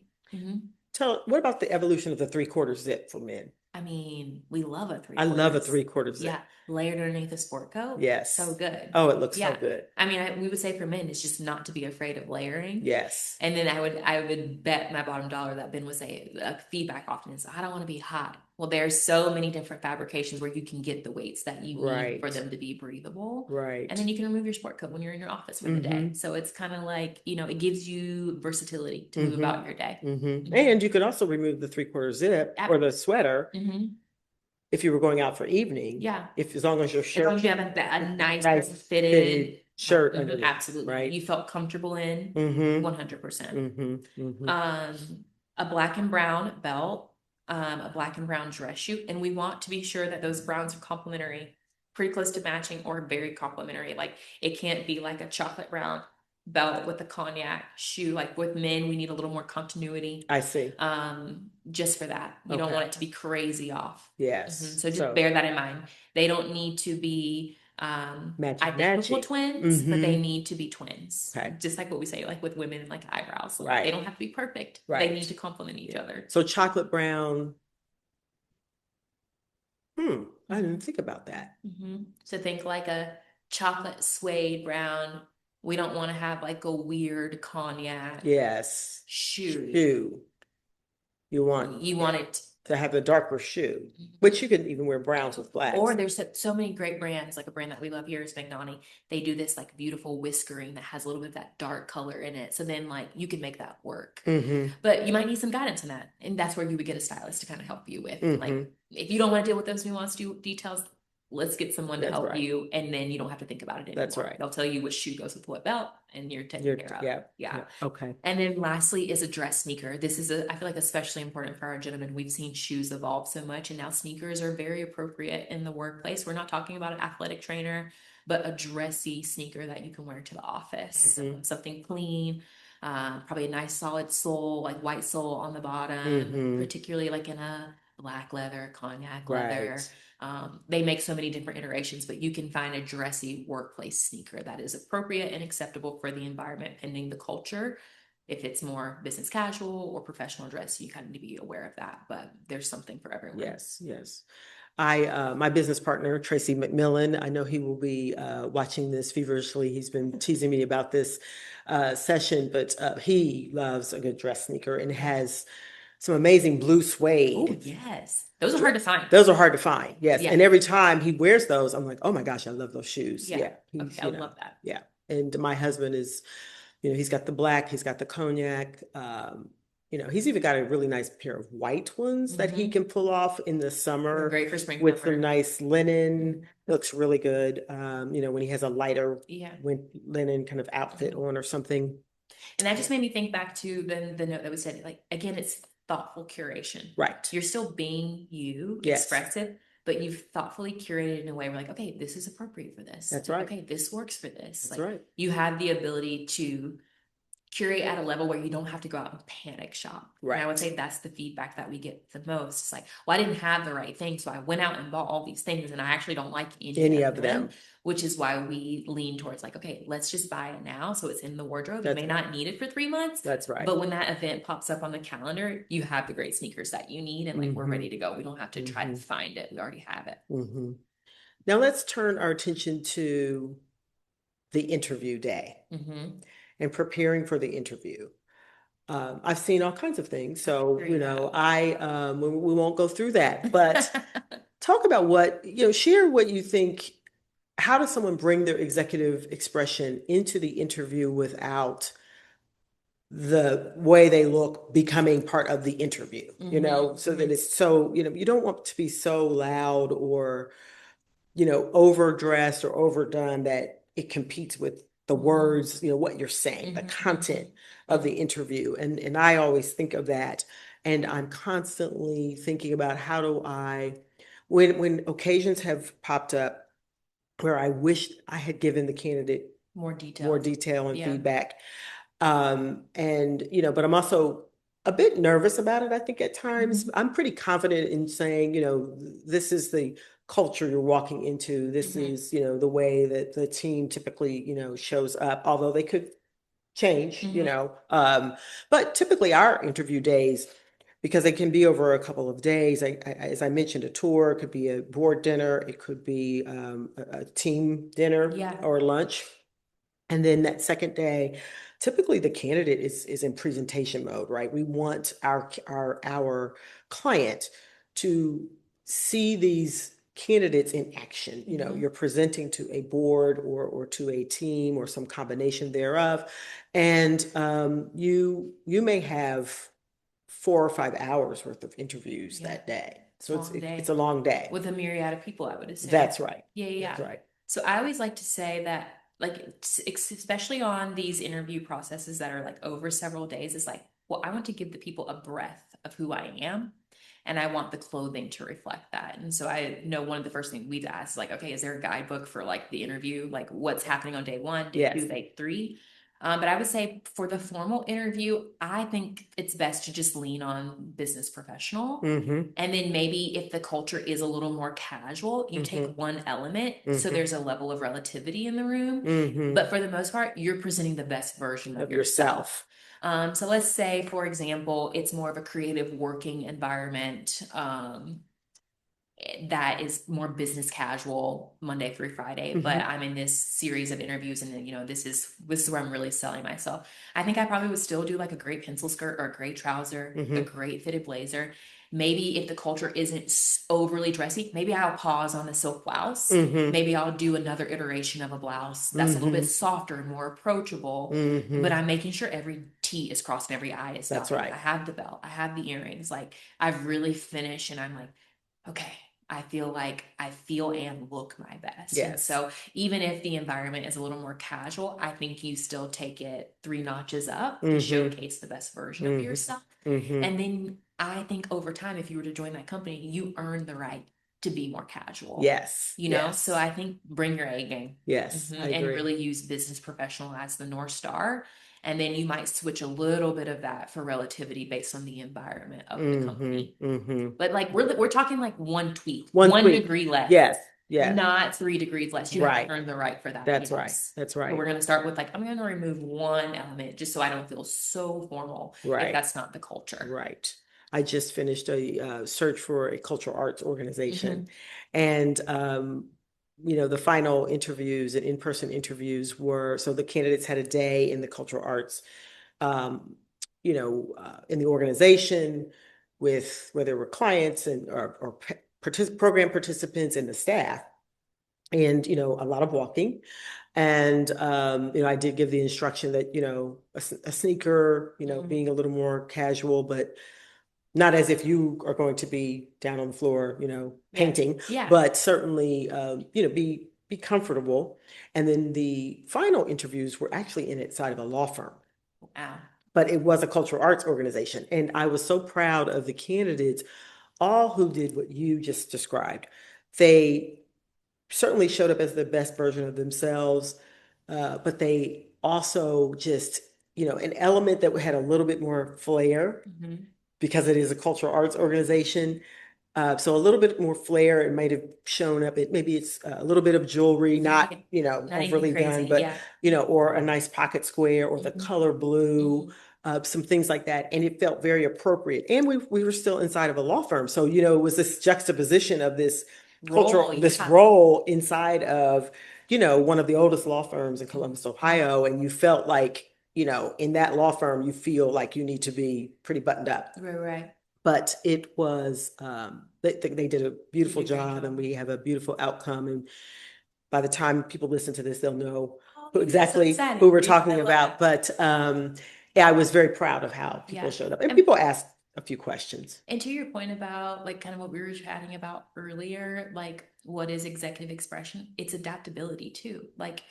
What about the evolution of the 3/4 zip for men? I mean, we love a 3/4. I love a 3/4 zip. Yeah, layered underneath a sport coat. Yes. So good. Oh, it looks so good. I mean, we would say for men, it's just not to be afraid of layering. Yes. And then I would bet my bottom dollar that Ben would say, feedback often is, I don't want to be hot. Well, there's so many different fabrications where you can get the weights that you need for them to be breathable. Right. And then you can remove your sport coat when you're in your office for the day. So it's kind of like, it gives you versatility to move about your day. And you could also remove the 3/4 zip or the sweater if you were going out for evening. Yeah. As long as your shirt. As long as you have a nice fitted shirt. Absolutely. Right. You felt comfortable in 100%. A black and brown belt. A black and brown dress shoe, and we want to be sure that those browns are complementary, pretty close to matching, or very complementary. Like, it can't be like a chocolate brown belt with a cognac shoe. Like, with men, we need a little more continuity. I see. Just for that, you don't want it to be crazy off. Yes. So just bear that in mind. They don't need to be identical twins, but they need to be twins. Okay. Just like what we say, like with women, like eyebrows. Right. They don't have to be perfect. Right. They need to complement each other. So chocolate brown. I didn't think about that. So think like a chocolate suede brown. We don't want to have like a weird cognac. Yes. Shoe. You want it to have a darker shoe, which you can even wear browns with blacks. Or there's so many great brands, like a brand that we love here is Magnani. They do this like beautiful whiskering that has a little bit of that dark color in it. So then like you can make that work. But you might need some guidance in that. And that's where you would get a stylist to kind of help you with. Like, if you don't want to deal with those nuanced details, let's get someone to help you, and then you don't have to think about it anymore. That's right. They'll tell you which shoe goes with what belt, and you're taken care of. Yeah. Okay. And then lastly is a dress sneaker. This is I feel like especially important for our gentlemen. We've seen shoes evolve so much, and now sneakers are very appropriate in the workplace. We're not talking about an athletic trainer, but a dressy sneaker that you can wear to the office. Something clean, probably a nice solid sole, like white sole on the bottom, particularly like in a black leather, cognac leather. They make so many different iterations, but you can find a dressy workplace sneaker that is appropriate and acceptable for the environment, pending the culture. If it's more business casual or professional dress, you kind of need to be aware of that, but there's something for everyone. Yes. My business partner, Tracy McMillan, I know he will be watching this feverishly. He's been teasing me about this session, but he loves a good dress sneaker and has some amazing blue Oh, suede. yes. Those are hard to find. Those are hard to find. Yes. Yeah. And every time he wears those, I'm like, oh my gosh, I love those shoes. Yeah. Yeah. Okay, I love that. Yeah. And my husband is, he's got the black, he's got the cognac. He's even got a really nice pair of white ones that he can pull off in the They're summer great for spring, with summer. some nice linen. Looks really good. When he has a lighter Yeah. linen kind of outfit on or something. And that just made me think back to the note that was said, like, again, it's thoughtful curation. Right. You're still being you, Yes. expressive, but you've thoughtfully curated in a way where, like, okay, this is appropriate for this. That's right. Okay, this works for this. That's like, right. You have the ability to curate at a level where you don't have to go out and panic shop. Right. And I would say that's the feedback that we get the most. It's like, well, I didn't have the right thing, so I went out and bought all these things, and I actually don't like any of them. Which is why we lean towards like, okay, let's just buy it now, so it's in the wardrobe. You may not need it for 3 months. That's right. But when that event pops up on the calendar, you have the great sneakers that you need, and like we're ready to go. We don't have to try to find it. We already have it. Now let's turn our attention to the interview day and preparing for the interview. I've seen all kinds of things, so we won't go through that, but talk about share what you think. How does someone bring their executive expression into the interview without the way they look becoming part of the interview, so that it's so, you don't want to be so loud or, overdressed or overdone that it competes with the words, what you're saying, the content of the interview. And I always think of that. And I'm constantly thinking about how do I, when occasions have popped up where I wish I had given the candidate more detail and feedback. But I'm also a bit nervous about it. I think at times I'm pretty confident in saying, this is the culture you're walking into. This is, the way that the team typically, shows up, although they could change, but typically our interview days, because they can be over a couple of days. As I mentioned, a tour, it could be a board dinner, it could be a team dinner or lunch. And then that second day, typically the candidate is in presentation mode, right? We want our client to see these candidates in action. You're presenting to a board or to a team or some combination thereof. And you may have 4 or 5 hours worth of interviews that day. So it's a long day. With a myriad of people, I would say. That's right. Yeah. That's right. So I always like to say that, like, especially on these interview processes that are like over several days, is like, well, I want to give the people a breath of who I am. And I want the clothing to reflect that. And so I know one of the first things we'd ask is like, okay, is there a guidebook for like the interview? Like what's happening on day 1, day 2, day 3? But I would say for the formal interview, I think it's best to just lean on business professional. And then maybe if the culture is a little more casual, you take one element. So there's a level of relativity in the room. But for the most part, you're presenting the best version of yourself. So let's say, for example, it's more of a creative working environment. That is more business casual Monday through Friday, but I'm in this series of interviews, and then, this is where I'm really selling myself. I think I probably would still do like a great pencil skirt or a great trouser, a great fitted blazer. Maybe if the culture isn't overly dressy, maybe I'll pause on the silk blouse. Maybe I'll do another iteration of a blouse that's a little bit softer and more approachable, but I'm making sure every T is crossed and every I is dotted. That's right. I have the belt, I have the earrings. Like I've really finished, and I'm like, okay, I feel and look my best. Yes. And so even if the environment is a little more casual, I think you still take it 3 notches up to showcase the best version of yourself. And then I think over time, if you were to join that company, you earn the right to be more casual. Yes. So I think bring your A game. Yes. And really use business professional as the North Star. And then you might switch a little bit of that for relativity based on the environment of the company. But like we're talking like 1 tweak, 1 degree less. Yes. Yeah. Not 3 degrees less. You have to earn the right for that. That's right. That's right. But we're going to start with like, I'm going to remove 1 element just so I don't feel so formal. Right. If that's not the culture. Right. I just finished a search for a cultural arts organization. Mhm. And, the final interviews and in-person interviews were, so the candidates had a day in the cultural arts, in the organization with where there were clients or program participants and the staff. And, a lot of walking. And, I did give the instruction that, a sneaker, being a little more casual, but not as if you are going to be down on the floor, Yeah. painting, Yeah. but certainly, be comfortable. And then the final interviews were actually inside of a law firm, Wow. but it was a cultural arts organization. And I was so proud of the candidates, all who did what you just described. They certainly showed up as the best version of themselves, but they also just, an element that had a little bit more flair Mhm. because it is a cultural arts organization. So a little bit more flair. It might have shown up. Maybe it's a little bit of jewelry, not Right. Not anything overly done, crazy. but Yeah. or a nice pocket square or the Mhm. color blue, Mhm. some things like that. And it felt very appropriate. And we were still inside of a law firm, so it was this juxtaposition of this Role. this Yeah. role inside of one of the oldest law firms in Columbus, Ohio, and you felt like in that law firm you feel like you need to be pretty buttoned up. Right. Right. But it was they did a You beautiful did a great job, and job. we have a beautiful outcome. And by the time people listen to this, they'll know Oh, who that's so exactly who exciting. we're Yeah, I talking love about. that. But yeah, I was very proud of how people Yeah. showed up, and And people asked a few questions. And to your point about like kind of what we were chatting about earlier, like what is executive expression? It's adaptability too. Like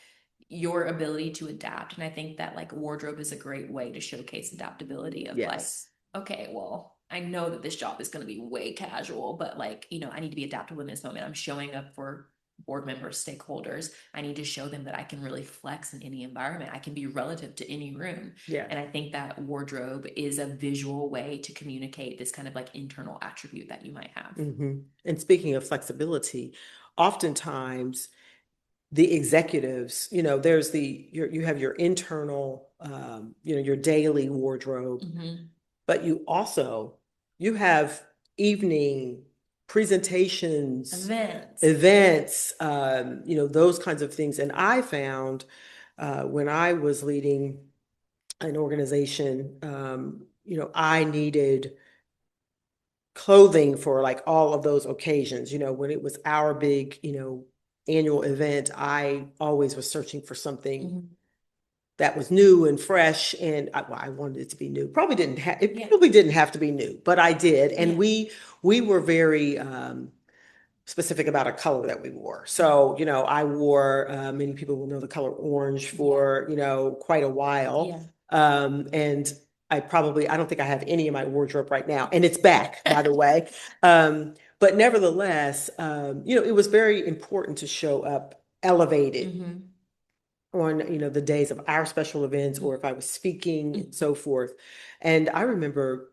your ability to adapt. And I think that like wardrobe is a great way to showcase adaptability of like, Yes. okay, well, I know that this job is going to be way casual, but like, I need to be adaptable in this moment. I'm showing up for board members, stakeholders. I need to show them that I can really flex in any environment. I can be relative to any room. Yeah. And I think that wardrobe is a visual way to communicate this kind of like internal attribute that you might have. And speaking of flexibility, oftentimes the executives, there's you have your internal, your daily wardrobe, but you have evening presentations, events, those kinds of things. And I found when I was leading an organization, I needed clothing for like all of those occasions. When it was our big, annual event, I always was searching for something that was new and fresh, and I wanted it to be new. Probably didn't have it. Yeah. Probably didn't have to be new, but I did, and Yeah. we were very specific about a color that we wore. So, I wore, many people will know the color orange for, quite a while. Yeah. And I don't think I have any in my wardrobe right now. And it's back, by the way. But nevertheless, it was very important to show up elevated on, the days of our special events, or if I was speaking and so forth. And I remember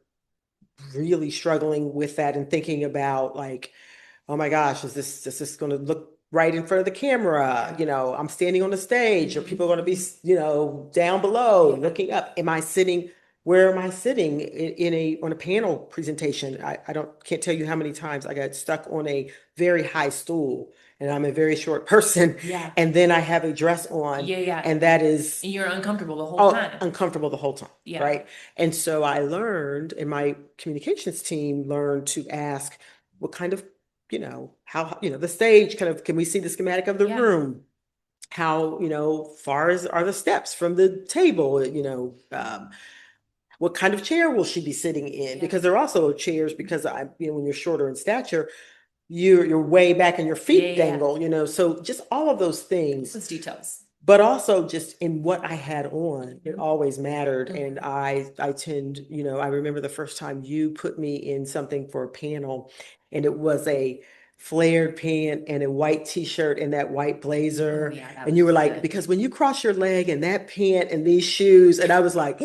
really struggling with that and thinking about like, oh my gosh, is this going to look right in front of the camera? I'm standing on the stage, or people are going to be, down below looking up. Where am I sitting on a panel presentation? I can't tell you how many times I got stuck on a very high stool, and I'm a very short person. Yeah. And then I have a dress on. Yeah. And that is And you're uncomfortable the whole time. Uncomfortable the whole time. Yeah. Right. And so I learned, and my communications team learned to ask what kind of, how, the stage kind of, can we see the schematic of the room? How, far are the steps from the table? What kind of chair will she be sitting in? Because there are also chairs, because when you're shorter in stature, you're way back and your feet dangle, so just all of those things. Those details. But also just in what I had on, it always mattered. And I tend, I remember the first time you put me in something for a panel, and it was a flared pant and a white t-shirt and that white blazer. And you were like, because when you cross your leg and that pant and these shoes, and I was like,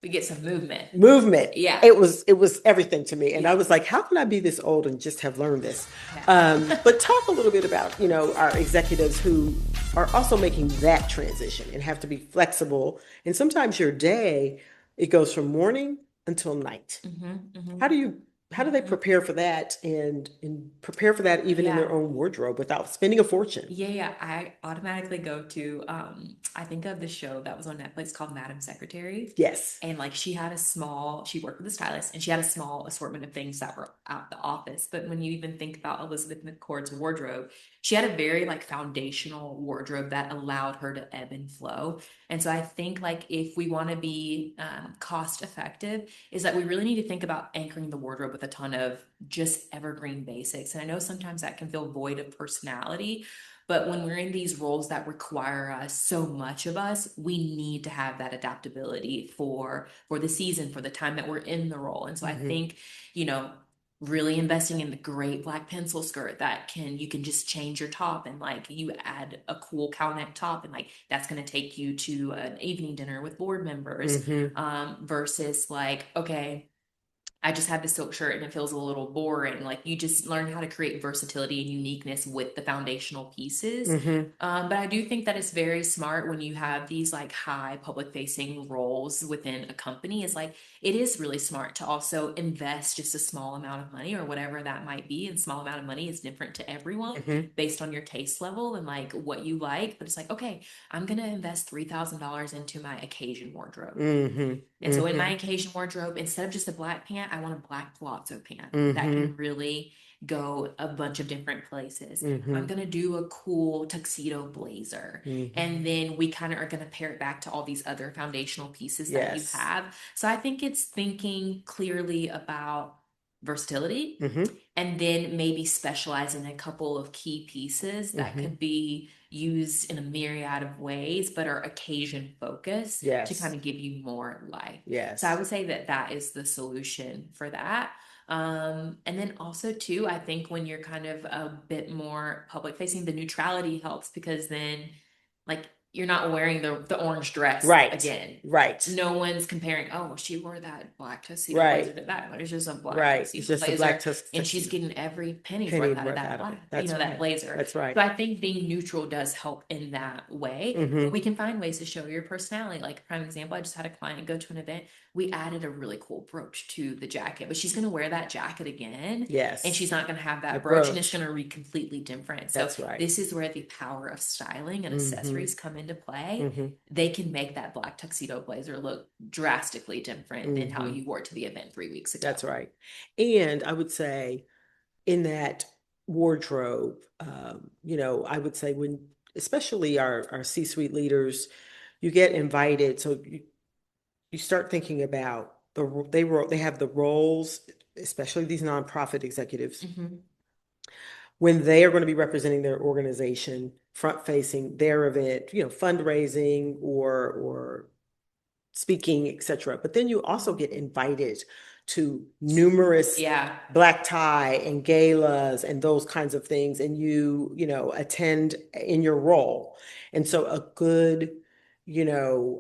we get some movement. Yeah. It was everything to me. And I was like, how can I be this old and just have learned this? But talk a little bit about, our executives who are also making that transition and have to be flexible. And sometimes your day, it goes from morning until night. Mm-hmm. How do you how do they Mm-hmm. prepare for that and prepare for that even in Yeah. their own wardrobe without spending a fortune? Yeah. I automatically go to I think of the show that was on Netflix called Madam Secretary. Yes. And like she worked with a stylist and she had a small assortment of things that were out the office. But when you even think about Elizabeth McCord's wardrobe, she had a very like foundational wardrobe that allowed her to ebb and flow. And so I think like if we want to be cost effective, is that we really need to think about anchoring the wardrobe with a ton of just evergreen basics. And I know sometimes that can feel void of personality, but when we're in these roles that require us so much of us, we need to have that adaptability for the season, for the time that we're in the role. And so I Mm-hmm. think, you know, really investing in the great black pencil skirt that you can just change your top and like you add a cool cow neck top and like that's going to take you to an evening dinner with board members, Mm-hmm. versus like, okay, I just have the silk shirt and it feels a little boring. Like you just learn how to create versatility and uniqueness with the foundational pieces. Mm-hmm. But I do think that it's very smart when you have these like high public facing roles within a company. Is like it is really smart to also invest just a small amount of money or whatever that might be. And small amount of money is different to everyone Mm-hmm. based on your taste level and like what you like. But it's like, okay, I'm gonna invest $3,000 into my occasion wardrobe. Mm-hmm. And so in my Mm-hmm. occasion wardrobe, instead of just a black pant, I want a black palazzo pant that Mm-hmm. can really go a bunch of different places. I'm Mm-hmm. gonna do a cool tuxedo blazer. Mm-hmm. And then we kind of are gonna pair it back to all these other foundational pieces that you Yes. have. So I think it's thinking clearly about versatility Mm-hmm. and then maybe specialize in a couple of key pieces that Mm-hmm. could be used in a myriad of ways, but are occasion focused to kind Yes. of give you more life. So I Yes. would say that that is the solution for that. And then also too, I think when you're kind of a bit more public facing, the neutrality helps because then like you're not wearing the orange dress Right. again. Right. No one's comparing, oh, she wore that black tuxedo blazer Right. to that. It's just a black Right. It's tuxedo just a black blazer, and she's tuxedo. getting every penny's Penny worth out of worth that out of black, it. That's that right. blazer. That's right. So I think being neutral does help in that way. But Mm-hmm. we can find ways to show your personality. Like prime example, I just had a client go to an event. We added a really cool brooch to the jacket, but she's gonna wear that jacket again, and Yes. she's not gonna have The that brooch, and it's brooch. gonna read completely different. So That's right. this is where the power of styling and Mm-hmm. accessories come into play. Mm-hmm. They can make that black tuxedo blazer look drastically different than how Mm-hmm. you wore to the event 3 weeks ago. That's right. And I would say in that wardrobe, I would say when, especially our C-suite leaders, you get invited. So you start thinking about they have the roles, especially these nonprofit executives, Mm-hmm. when they are going to be representing their organization, front facing their event, fundraising or speaking, etc. But then you also get invited to numerous Yeah. black tie and galas and those kinds of things, and attend in your role. And so a good, you know,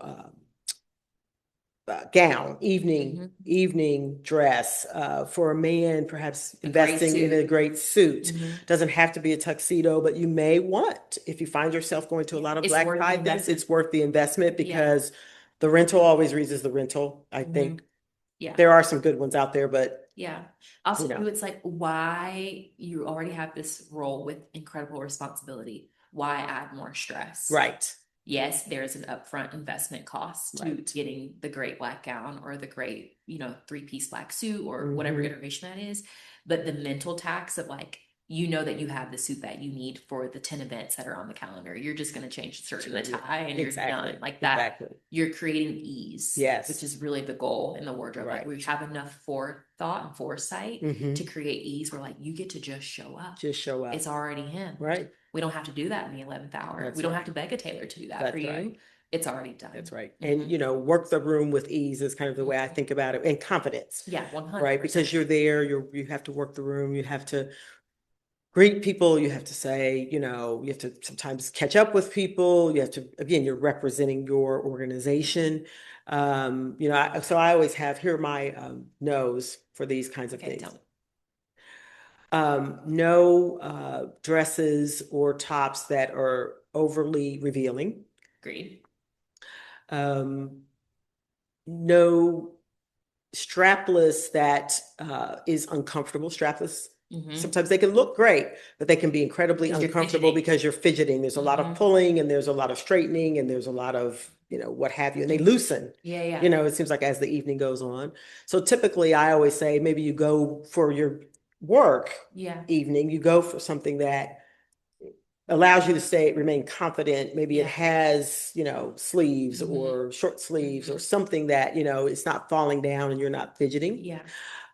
gown, Mm-hmm. evening dress for a man, perhaps A gray investing in a suit. great suit. Mm-hmm. Doesn't have to be a tuxedo, but you may want, if you find yourself going to a Yeah. lot of It's black worth the tie things, investment. it's worth the investment Yeah. because the rental always reads as the rental. I Mm-hmm. think Yeah. there are some good ones out there, but Yeah. you Also, know, too, it's like why you already have this role with incredible responsibility. Why add more stress? right, Yes, there's an upfront investment cost to right. getting the great black gown or the great, 3-piece black suit or whatever Hmm. iteration that is. But the mental tax of like, you know that you have the suit that you need for the 10 events that are on the calendar. You're just going to change the shirt and the Yeah, tie and you're done. exactly, Like that, exactly. you're creating ease, which Yes, is really the goal in the wardrobe. Like we right. have enough forethought and foresight to Hmm. create ease where like you get to just show up. Just show It's up. already him. Right. We don't have to do that in the 11th hour. We That's don't have right. to beg a tailor to do that for That's you. right. It's already done. That's right. And, Mm-hmm. work the room with ease is kind of the way I Mm-hmm. think about it, and confidence, Yeah, right? Because 100%. you're there, you have to work the room, you have to greet people, you have to say, you have to sometimes catch up with people, you have to, again, you're representing your organization. So I always have, here are my no's for these kinds of Okay, tell things. me. No dresses or tops that are overly revealing. Agreed. Um, no strapless that is uncomfortable. Strapless. Mm-hmm. Sometimes they can look great, but they can be incredibly Because you're uncomfortable fidgeting. because you're fidgeting. There's a lot of Mm-hmm. pulling and there's a lot of straightening and there's a lot of, what have you, and they loosen. Yeah, yeah. It seems like as the evening goes on. So typically I always say maybe you go for your work Yeah. evening, you go for something that allows you to remain confident. Maybe it Yeah. has, sleeves Mm-hmm. or short sleeves or Mm-hmm. something that, it's not falling down and you're not fidgeting. Yeah.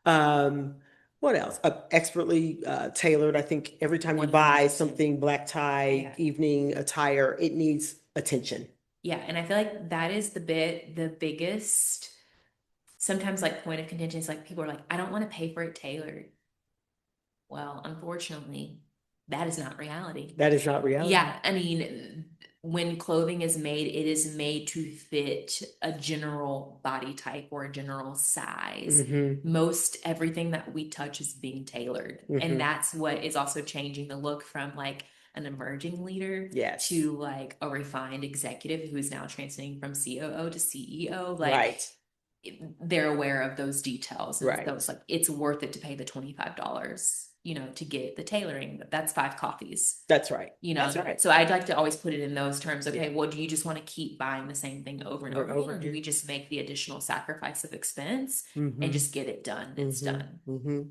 Um, what else? Expertly tailored. I think every time you buy 100%. something black tie, Yeah. evening attire, it needs attention. Yeah. And I feel like that is the biggest, sometimes like point of contention is like people are like, I don't want to pay for it tailored. Well, unfortunately, that is not reality. That is not reality. Yeah, I mean, when clothing is made, it is made to fit a general body type or a general size. Mm-hmm. Most everything that we touch is being tailored. And Mm-hmm. that's what is also changing the look from like an emerging leader Yes. to like a refined executive who is now transitioning from COO to CEO. Like Right. they're aware of those details. And so Right. it's like, it's worth it to pay the $25, to get the tailoring. That's 5 coffees, That's right. That's right. So I'd like to always put it in those terms. Yeah. Okay, well, do you just want to keep buying the same thing over and over again? Over Or do we again. just make the additional sacrifice of expense and Mm-hmm. just get it done? It's Mm-hmm. done. Mm-hmm.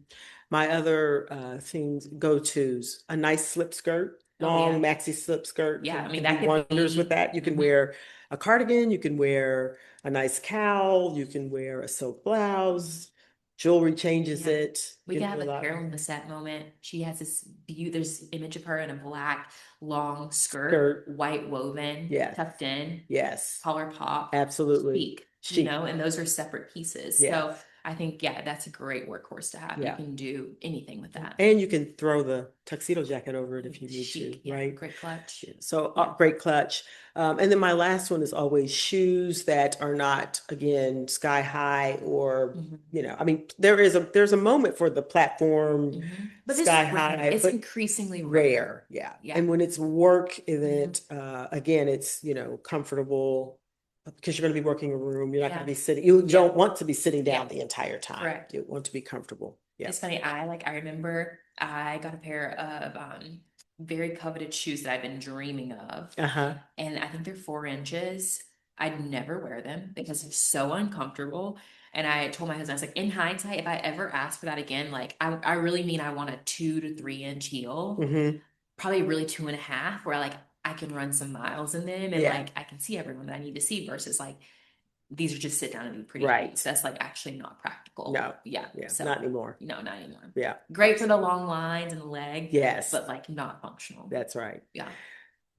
My other things, go-tos, a nice slip skirt, Oh yeah. long maxi slip skirt Yeah. I mean, can do that could wonders with be, that. You can wear a cardigan, you can wear a nice cowl, you can wear a silk blouse, jewelry changes yeah. it, We could have a a lot Carolyn with it. Bessette moment. She has this there's image of her in a black long skirt, Skirt, white woven, yes, tucked in, yes, collar pop, absolutely. chic, Chic, and those are separate pieces. yes, So I think, yeah, that's a great workhorse to have. You yeah. can do anything with that. And you can throw the tuxedo jacket over it if you need to, Chic, yeah, right? great clutch. Yeah. So Yeah. great clutch. And then my last one is always shoes that are not, again, sky high or, Mm-hmm. I mean, there's a moment for the platform Mm-hmm. But it's sky rare. high, It's but increasingly rare. rare. Yeah. Yeah. And when it's work Mm-hmm. event, again, it's, comfortable because you're going to be working in a room. You're not going Yeah. to be sitting. You Yeah. don't want to be sitting Yeah. down the entire time. Correct. You want to be comfortable. Yeah. It's funny. I remember I got a pair of very coveted shoes that I've been dreaming of, Uh-huh. and I think they're 4 inches. I'd never wear them because they're so uncomfortable. And I told my husband, I was like, in hindsight, if I ever ask for that again, like I really mean I want a 2 to 3 inch heel, Mm-hmm. probably really 2.5, where like I can run some miles in them and Yeah. like I can see everyone that I need to see versus like these are just sit down and be pretty boots. Right. That's like actually not practical. No. Yeah. Yeah. So Not anymore. no, not anymore. Yeah. Great for the long lines and the leg, Yes. but like not functional. That's right. Yeah.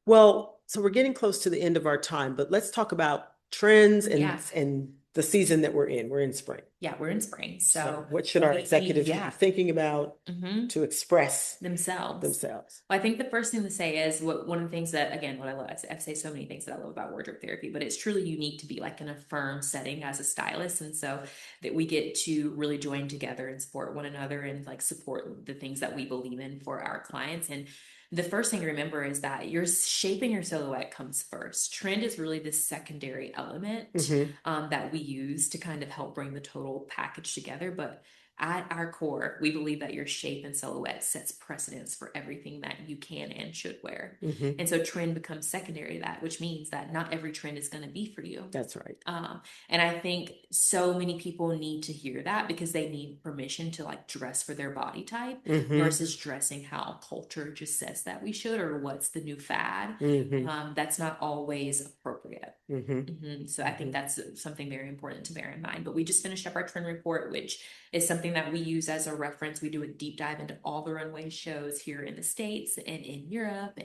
Well, so we're getting close to the end of our time, but let's talk about trends Yeah. and the season that we're in. We're in spring. Yeah, we're in spring. So So what should our executives be yeah. thinking about Mm-hmm. to express Themselves. themselves? Well, I think the first thing to say is one of the things that, again, what I love, I say so many things that I love about wardrobe therapy, but it's truly unique to be like in a firm setting as a stylist. And so that we get to really join together and support one another and like support the things that we believe in for our clients. And the first thing to remember is that you're shaping your silhouette comes first. Trend is really the secondary element that we use to kind of help bring the total package together. But at our core, we believe that your shape and silhouette sets precedence for everything that you can and should wear. Mm-hmm. And so trend becomes secondary to that, which means that not every trend is going to be for you. That's right. And I think so many people need to hear that because they need permission to like dress for their body type versus dressing how culture just says that we should or what's the new fad. That's not always appropriate. So I think that's something very important to bear in mind. But we just finished up our trend report, which is something that we use as a reference. We do a deep dive into all the runway shows here in the States and in Europe.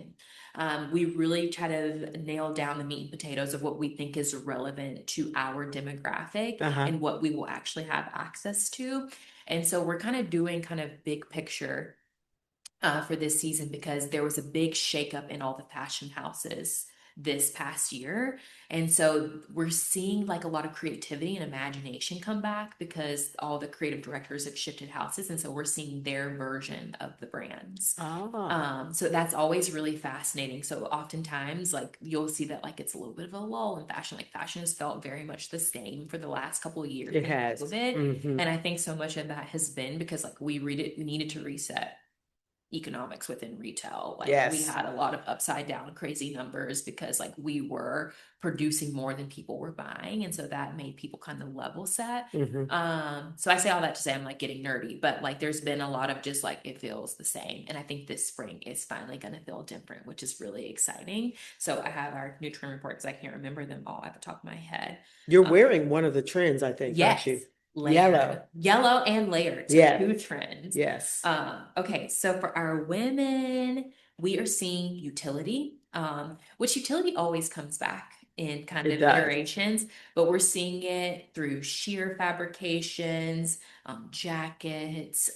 And we really try to nail down the meat and potatoes of what we think is relevant to our demographic and what we will actually have access to. And so we're kind of doing kind of big picture for this season because there was a big shakeup in all the fashion houses this past year. And so we're seeing like a lot of creativity and imagination come back because all the creative directors have shifted houses. And so we're seeing their version of the brands. Ah, So that's always really fascinating. So oftentimes, like you'll see that like it's a little bit of a lull in fashion. Like fashion has felt very much the same for the last couple of years it during has. COVID, Hmm. and I think so much of that has been because like we needed to reset economics within retail. Like we Yes. had a lot of upside down crazy numbers because like we were producing more than people were buying. And so that made people kind of level set. Hmm. So I say all that to say I'm like getting nerdy, but like there's been a lot of just like it feels the same. And I think this spring is finally gonna feel different, which is really exciting. So I have our new trend report because I can't remember them all at the top of my head. You're Um, wearing one of the trends, I think, aren't yes, you? layered, Yellow. yellow and layered. So Yes. two trends. Yes. Okay, so for our women, we are seeing utility, which utility always comes back in kind It of does. iterations, but we're seeing it through sheer fabrications, jackets.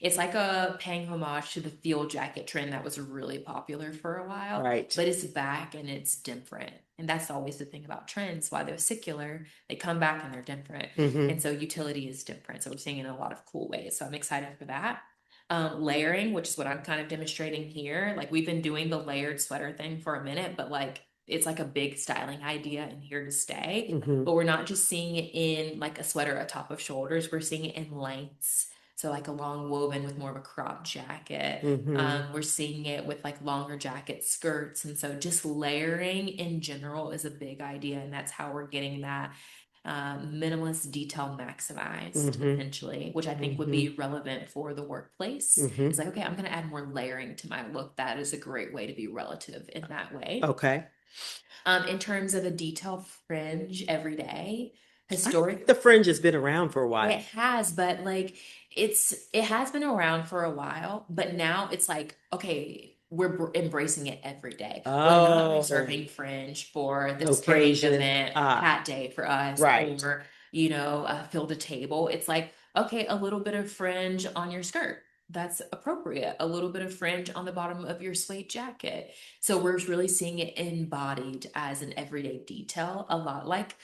It's like a paying homage to the field jacket trend that was really popular for a while, Right. but it's back and it's different. And that's always the thing about trends. While they're secular, they come back and they're different. And Hmm. so utility is different. So we're seeing it in a lot of cool ways. So I'm excited for that. Layering, which is what I'm kind of demonstrating here. Like we've been doing the layered sweater thing for a minute, but like it's like a big styling idea and here to stay. Hmm. But we're not just seeing it in like a sweater atop of shoulders, we're seeing it in lengths. So like a long woven with more of a crop jacket. Hmm. We're seeing it with like longer jacket skirts. And so just layering in general is a big idea. And that's how we're getting that minimalist detail maximized Hmm. essentially, which I think would Hmm. be relevant for the workplace. It's Hmm. like, okay, I'm going to add more layering to my look. That is a great way to be relative in that way. Okay. In terms of a detail fringe every day, I think historic the fringe has been around for a it while. has, but like it has been around for a while, but now it's like, okay, we're embracing it every day. We're not Oh, reserving fringe for this brand occasion. event, Ah, hat day for us, right. or fill the table. It's like, okay, a little bit of fringe on your skirt. That's appropriate. A little bit of fringe on the bottom of your suede jacket. So we're really seeing it embodied as an everyday detail, a lot like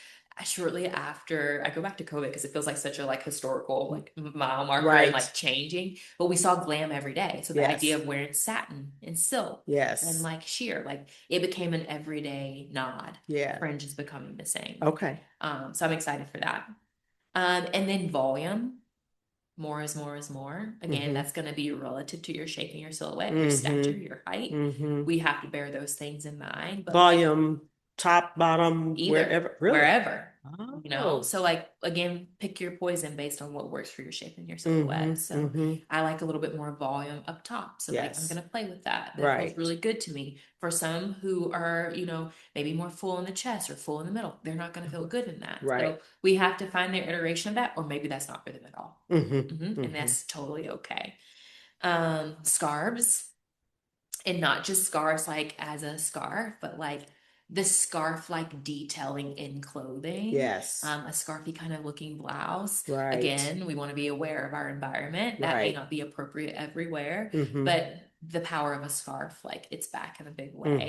shortly after I go back to COVID because it feels like such a like historical like mile marker and Right. like changing. But we saw glam every day. So the idea Yes. of wearing satin and silk and Yes. like sheer, like it became an everyday nod. Yeah. Fringe is becoming the same. Okay. So I'm excited for that. And then volume. More is more is more. Again, Hmm. that's going to be relative to your shape and your silhouette, your stature, Hmm. your height. Hmm. We have to bear those things in mind. But like Volume, top, bottom, either, wherever. Really? wherever, Oh. so like again, pick your poison based on what works for your shape and your Hmm. silhouette. So Hmm. I like a little bit more volume up top. So like I'm Yes. gonna play with that. That feels Right. really good to me. For some who are, maybe more full in the chest or full in the middle, they're not gonna feel good in that. Right. So we have to find their iteration of that, or maybe that's not for them at all. Hmm. And Hmm. that's totally okay. Scarves, and not just scarves like as a scarf, but like the scarf like detailing in clothing, Yes. a scarfy kind of looking blouse. Right. Again, we want to be aware of our environment. That may Right. not be appropriate everywhere, Hmm. but the power of a scarf, like it's back in a big way.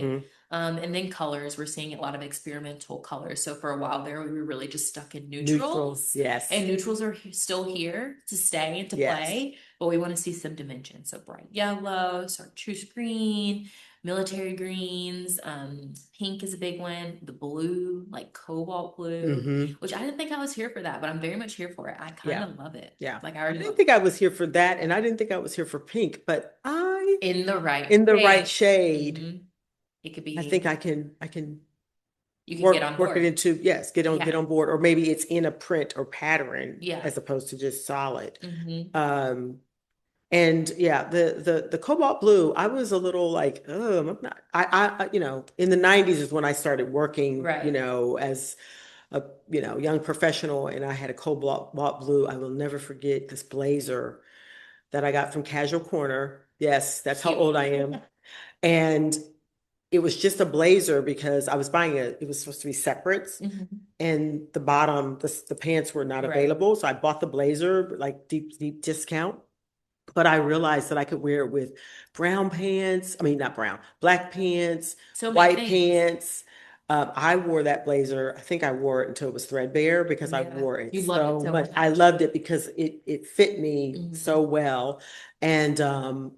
Hmm. And then colors, we're seeing a lot of experimental colors. So for a while there, we were really just stuck in Neutral. neutrals, and Yes. neutrals are still here to stay and to Yes. play, but we want to see some dimension. So bright yellow, chartreuse green, military greens, pink is a big one, the blue, like cobalt blue, Hmm. which I didn't think I was here for that, but I'm very much here for it. I kind Yeah. of love it. Yeah. Like I I already didn't love think I was here for that, and I didn't think I was here for pink, but in the right in the right shade. shade, Hmm. It could I think be, I can you can get on work it board. into, yes, Yeah. get on board, or maybe it's in a print or pattern Yeah. as opposed to just solid. Hmm. Um, and yeah, the cobalt blue, I was a little like, oh, I'm not, in the 90s is when I started working, Right. as a, young professional, and I had a cobalt blue. I will never forget this blazer that I got from Casual Corner. Yes, that's how Cute. old I am. And it was just a blazer because I was buying it was supposed to be separates, Hmm. and the bottom, the pants were not Right. available. So I bought the blazer, like deep, deep discount. but I realized that I could wear it with brown pants. I mean, not brown, black pants, So many white things. pants. I wore that blazer. I think I wore it until it was threadbare because I Yeah. wore it You loved it so so much. I much. loved it because it fit me Mhm. so well, and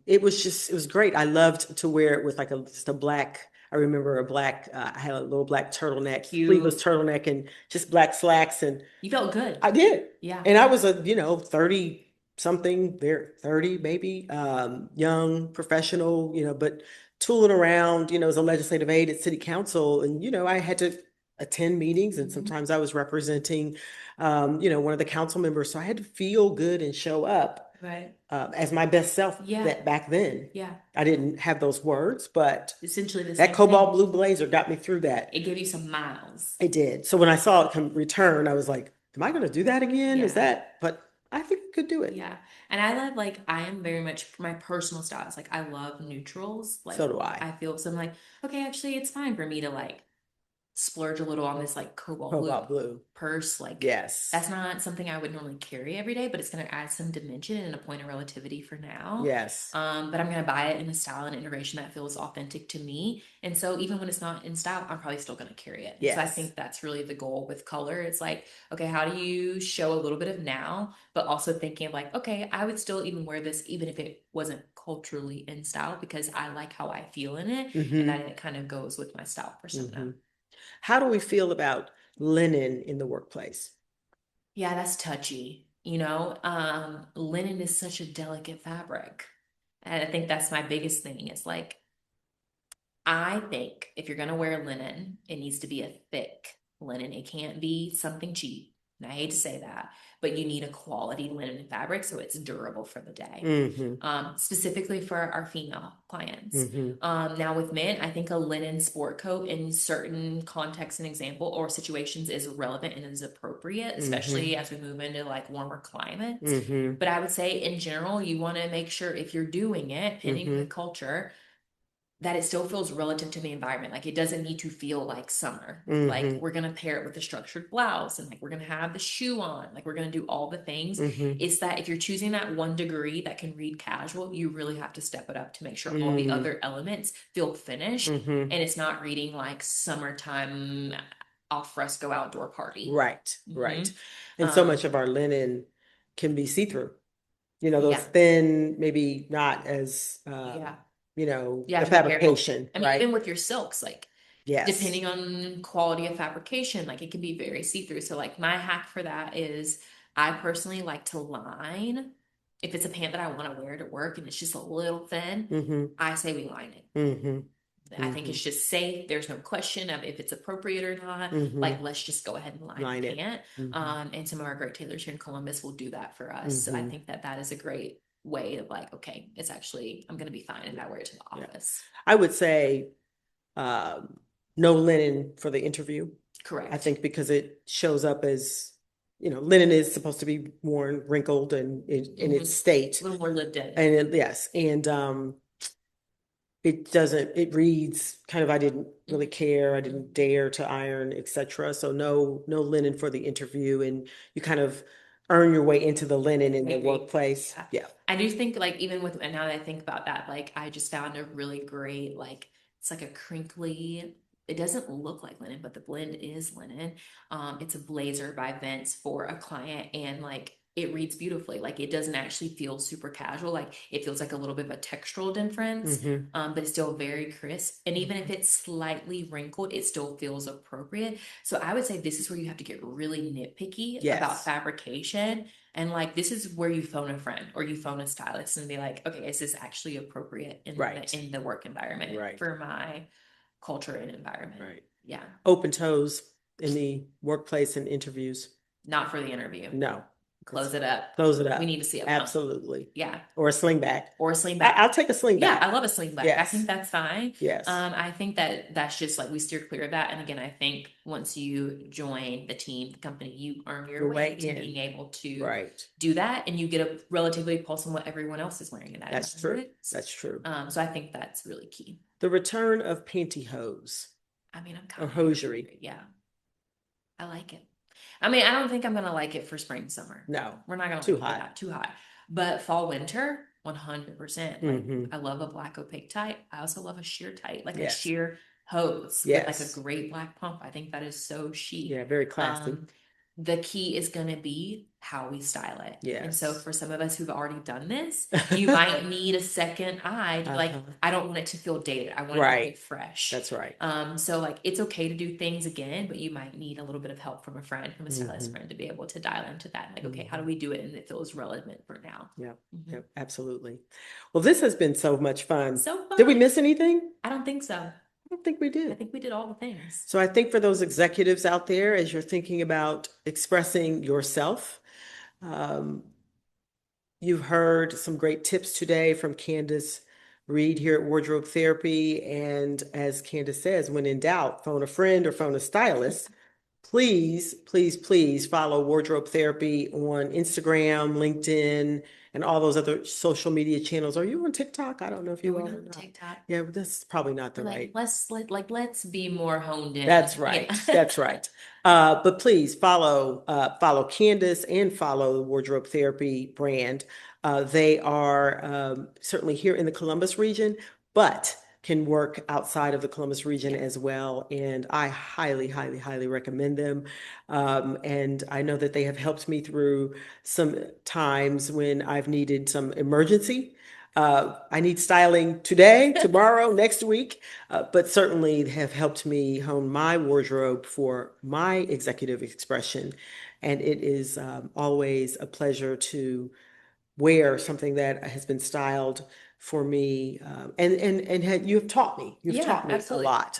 it was great. I loved to wear it with like a just a black. I remember a black. I had a little black turtleneck, sleeveless Cute. turtleneck, and just black slacks, and You felt good. I did. Yeah. And I was a, 30 something, there, 30 maybe, young professional, but tooling around, as a legislative aide at city council. And, I had to attend meetings and Mhm. sometimes I was representing, one of the council members. So I had to feel good and show up Right. as my best self Yeah. that back then. Yeah. I didn't have those words, but Essentially the that same cobalt thing. blue blazer got me through that. It gave you some miles. It did. So when I saw it come return, I was like, am I going to do that again? Is Yeah. that, but I think I could do it. Yeah. And I love like I am very much my personal style. It's like I love neutrals. So Like do I. I feel so I'm like, okay, actually it's fine for me to like splurge a little on this like cobalt blue Cobalt blue. purse. Like Yes. that's not something I would normally carry every day, but it's gonna add some dimension and a point of relativity for now. Yes. But I'm gonna buy it in a style and iteration that feels authentic to me. And so even when it's not in style, I'm probably still gonna carry it. And so I Yes. think that's really the goal with color. It's like, okay, how do you show a little bit of now, but also thinking of like, okay, I would still even wear this even if it wasn't culturally in style because I like how I feel in it and Mm-hmm. that it kind of goes with my style Mm-hmm. persona. How do we feel about linen in the workplace? Yeah, that's touchy. Linen is such a delicate fabric. And I think that's my biggest thing is like, I think if you're going to wear linen, it needs to be a thick linen. It can't be something cheap. And I hate to say that, but you need a quality linen fabric so it's durable for the day. Mm-hmm. Specifically for our female clients. Mm-hmm. Now with men, I think a linen sport coat in certain contexts and example or situations is relevant and is appropriate, Mm-hmm. especially as we move into like warmer climates. Mm-hmm. But I would say in general, you want to make sure if you're doing it, pending the Mm-hmm. culture, that it still feels relative to the environment. Like it doesn't need to feel like summer. Like Mm-hmm. we're gonna pair it with a structured blouse and like we're gonna have the shoe on. Like we're gonna do all the things. Mm-hmm. It's that if you're choosing that one degree that can read casual, you really have to step it up to make sure all the Mm-hmm. other elements feel finished Mm-hmm. and it's not reading like summertime al fresco outdoor party. Right. Mm-hmm. Right. And so much Um, of our linen can be see-through. Those yeah, thin, maybe not as, yeah. You have the to be careful. fabrication, I mean, right? even with your silks, like Yes. depending on quality of fabrication, like it can be very see-through. So like my hack for that is I personally like to line. If it's a pant that I want to wear to work and it's just a little thin, Mm-hmm. I say we line it. Mm-hmm. I think Mm-hmm. it's just safe. There's no question of if it's appropriate or not. Mm-hmm. Like, let's just go ahead and line Line the it. pant. Mm-hmm. And some of our great tailors here in Columbus will do that for us. So I Mm-hmm. think that that is a great way of like, okay, it's actually, I'm going to be fine if I wear it to the Yeah. office. I would say um, no linen for the interview. Correct. I think because it shows up as, linen is supposed to be worn wrinkled and in its state. A little more lived in. And yes, and it doesn't, it reads kind of, I didn't really care, I didn't dare to iron, etc. So no linen for the interview, and you kind of earn your way into the linen in the Maybe. workplace. Yeah. Yeah. I do think like even with and now that I think about that, like I just found a really great like it's like a crinkly, it doesn't look like linen, but the blend is linen. It's a blazer by Vince for a client and like it reads beautifully. Like it doesn't actually feel super casual. Like it feels like a little bit of a textural difference, Mm-hmm. but it's still very crisp. And even if it's slightly wrinkled, it still feels appropriate. So I would say this is where you have to get really nitpicky about Yes. fabrication and like this is where you phone a friend or you phone a stylist and be like, okay, is this actually appropriate in Right. the work environment Right. for my culture and environment? Right. Yeah. Open toes in the workplace and interviews. Not for the interview. No. Close it up. Close it up. We need to see a pump. Absolutely. Yeah. Or a sling back. Or a sling back. I'll take a sling Yeah, back. I love a sling back. I Yes. think that's fine. Yes. I think that that's just like we steer clear of that. And again, I think once you join the team, the company, you earn your way to being able to Right. do that, and you get a relatively pulse on what everyone else is wearing in that. That's true. That's true. So I think that's really key. The return of pantyhose. I mean, I'm Or kind of hosiery. yeah. I like it. I mean, I don't think I'm gonna like it for spring, summer. No. We're not gonna Too like it for hot. that. Too hot. But fall, winter, 100%. Mm-hmm. Like I love a black opaque tie. I also love a sheer tie, like a Yes. sheer hose with like a Yes. great black pump. I think that is so chic. Yeah, very classy. The key is going to be how we style it. And so Yes. for some of us who've already done this, you might need a second eye to like, Uh-huh. I don't want it to feel dated. I want it to feel Right. fresh. That's right. So like it's okay to do things again, but you might need a little bit of help from a friend, from a stylist Mm-hmm. friend to be able to dial into that. Like, okay, how do Mm-hmm. we do it and it feels relevant for now? Yeah. Mhm. Yep. Absolutely. Well, this has been so much fun. So Did we fun. miss anything? I don't think so. I don't think we I did. think we did all the things. So I think for those executives out there, as you're thinking about expressing yourself, um, you've heard some great tips today from Candace Read here at Wardrobe Therapy. And as Candace says, when in doubt, phone a friend or phone a stylist. Please, please, please follow Wardrobe Therapy on Instagram, LinkedIn, and all those other social media channels. Are you on TikTok? I don't know if No, you we're are not or on not. TikTok. Yeah, but that's probably not the We're like, right. let's be more honed in. That's Yeah. right. That's right. But please follow Candace and follow the Wardrobe Therapy brand. They are certainly here in the Columbus region, but can work outside of the Columbus region Yeah. as well. And I highly, highly, highly recommend them. And I know that they have helped me through some times when I've needed some emergency. I need styling today, tomorrow, next week, but certainly have helped me hone my wardrobe for my executive expression. And it is always a pleasure to wear something that has been styled for me. And you have taught me. You've Yeah, taught me a absolutely. lot.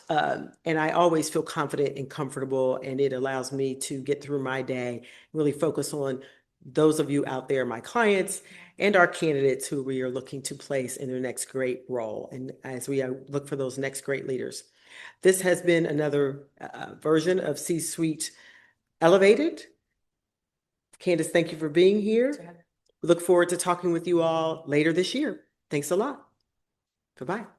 And I always feel confident and comfortable, and it allows me to get through my day, really focus on those of you out there, my clients, and our candidates who we are looking to place in their next great role. And as we look for those next great leaders. This has been another version of C-Suite Elevated. Candace, thank you for being here. We look forward to talking with you all later this year. Thanks a lot. Bye-bye.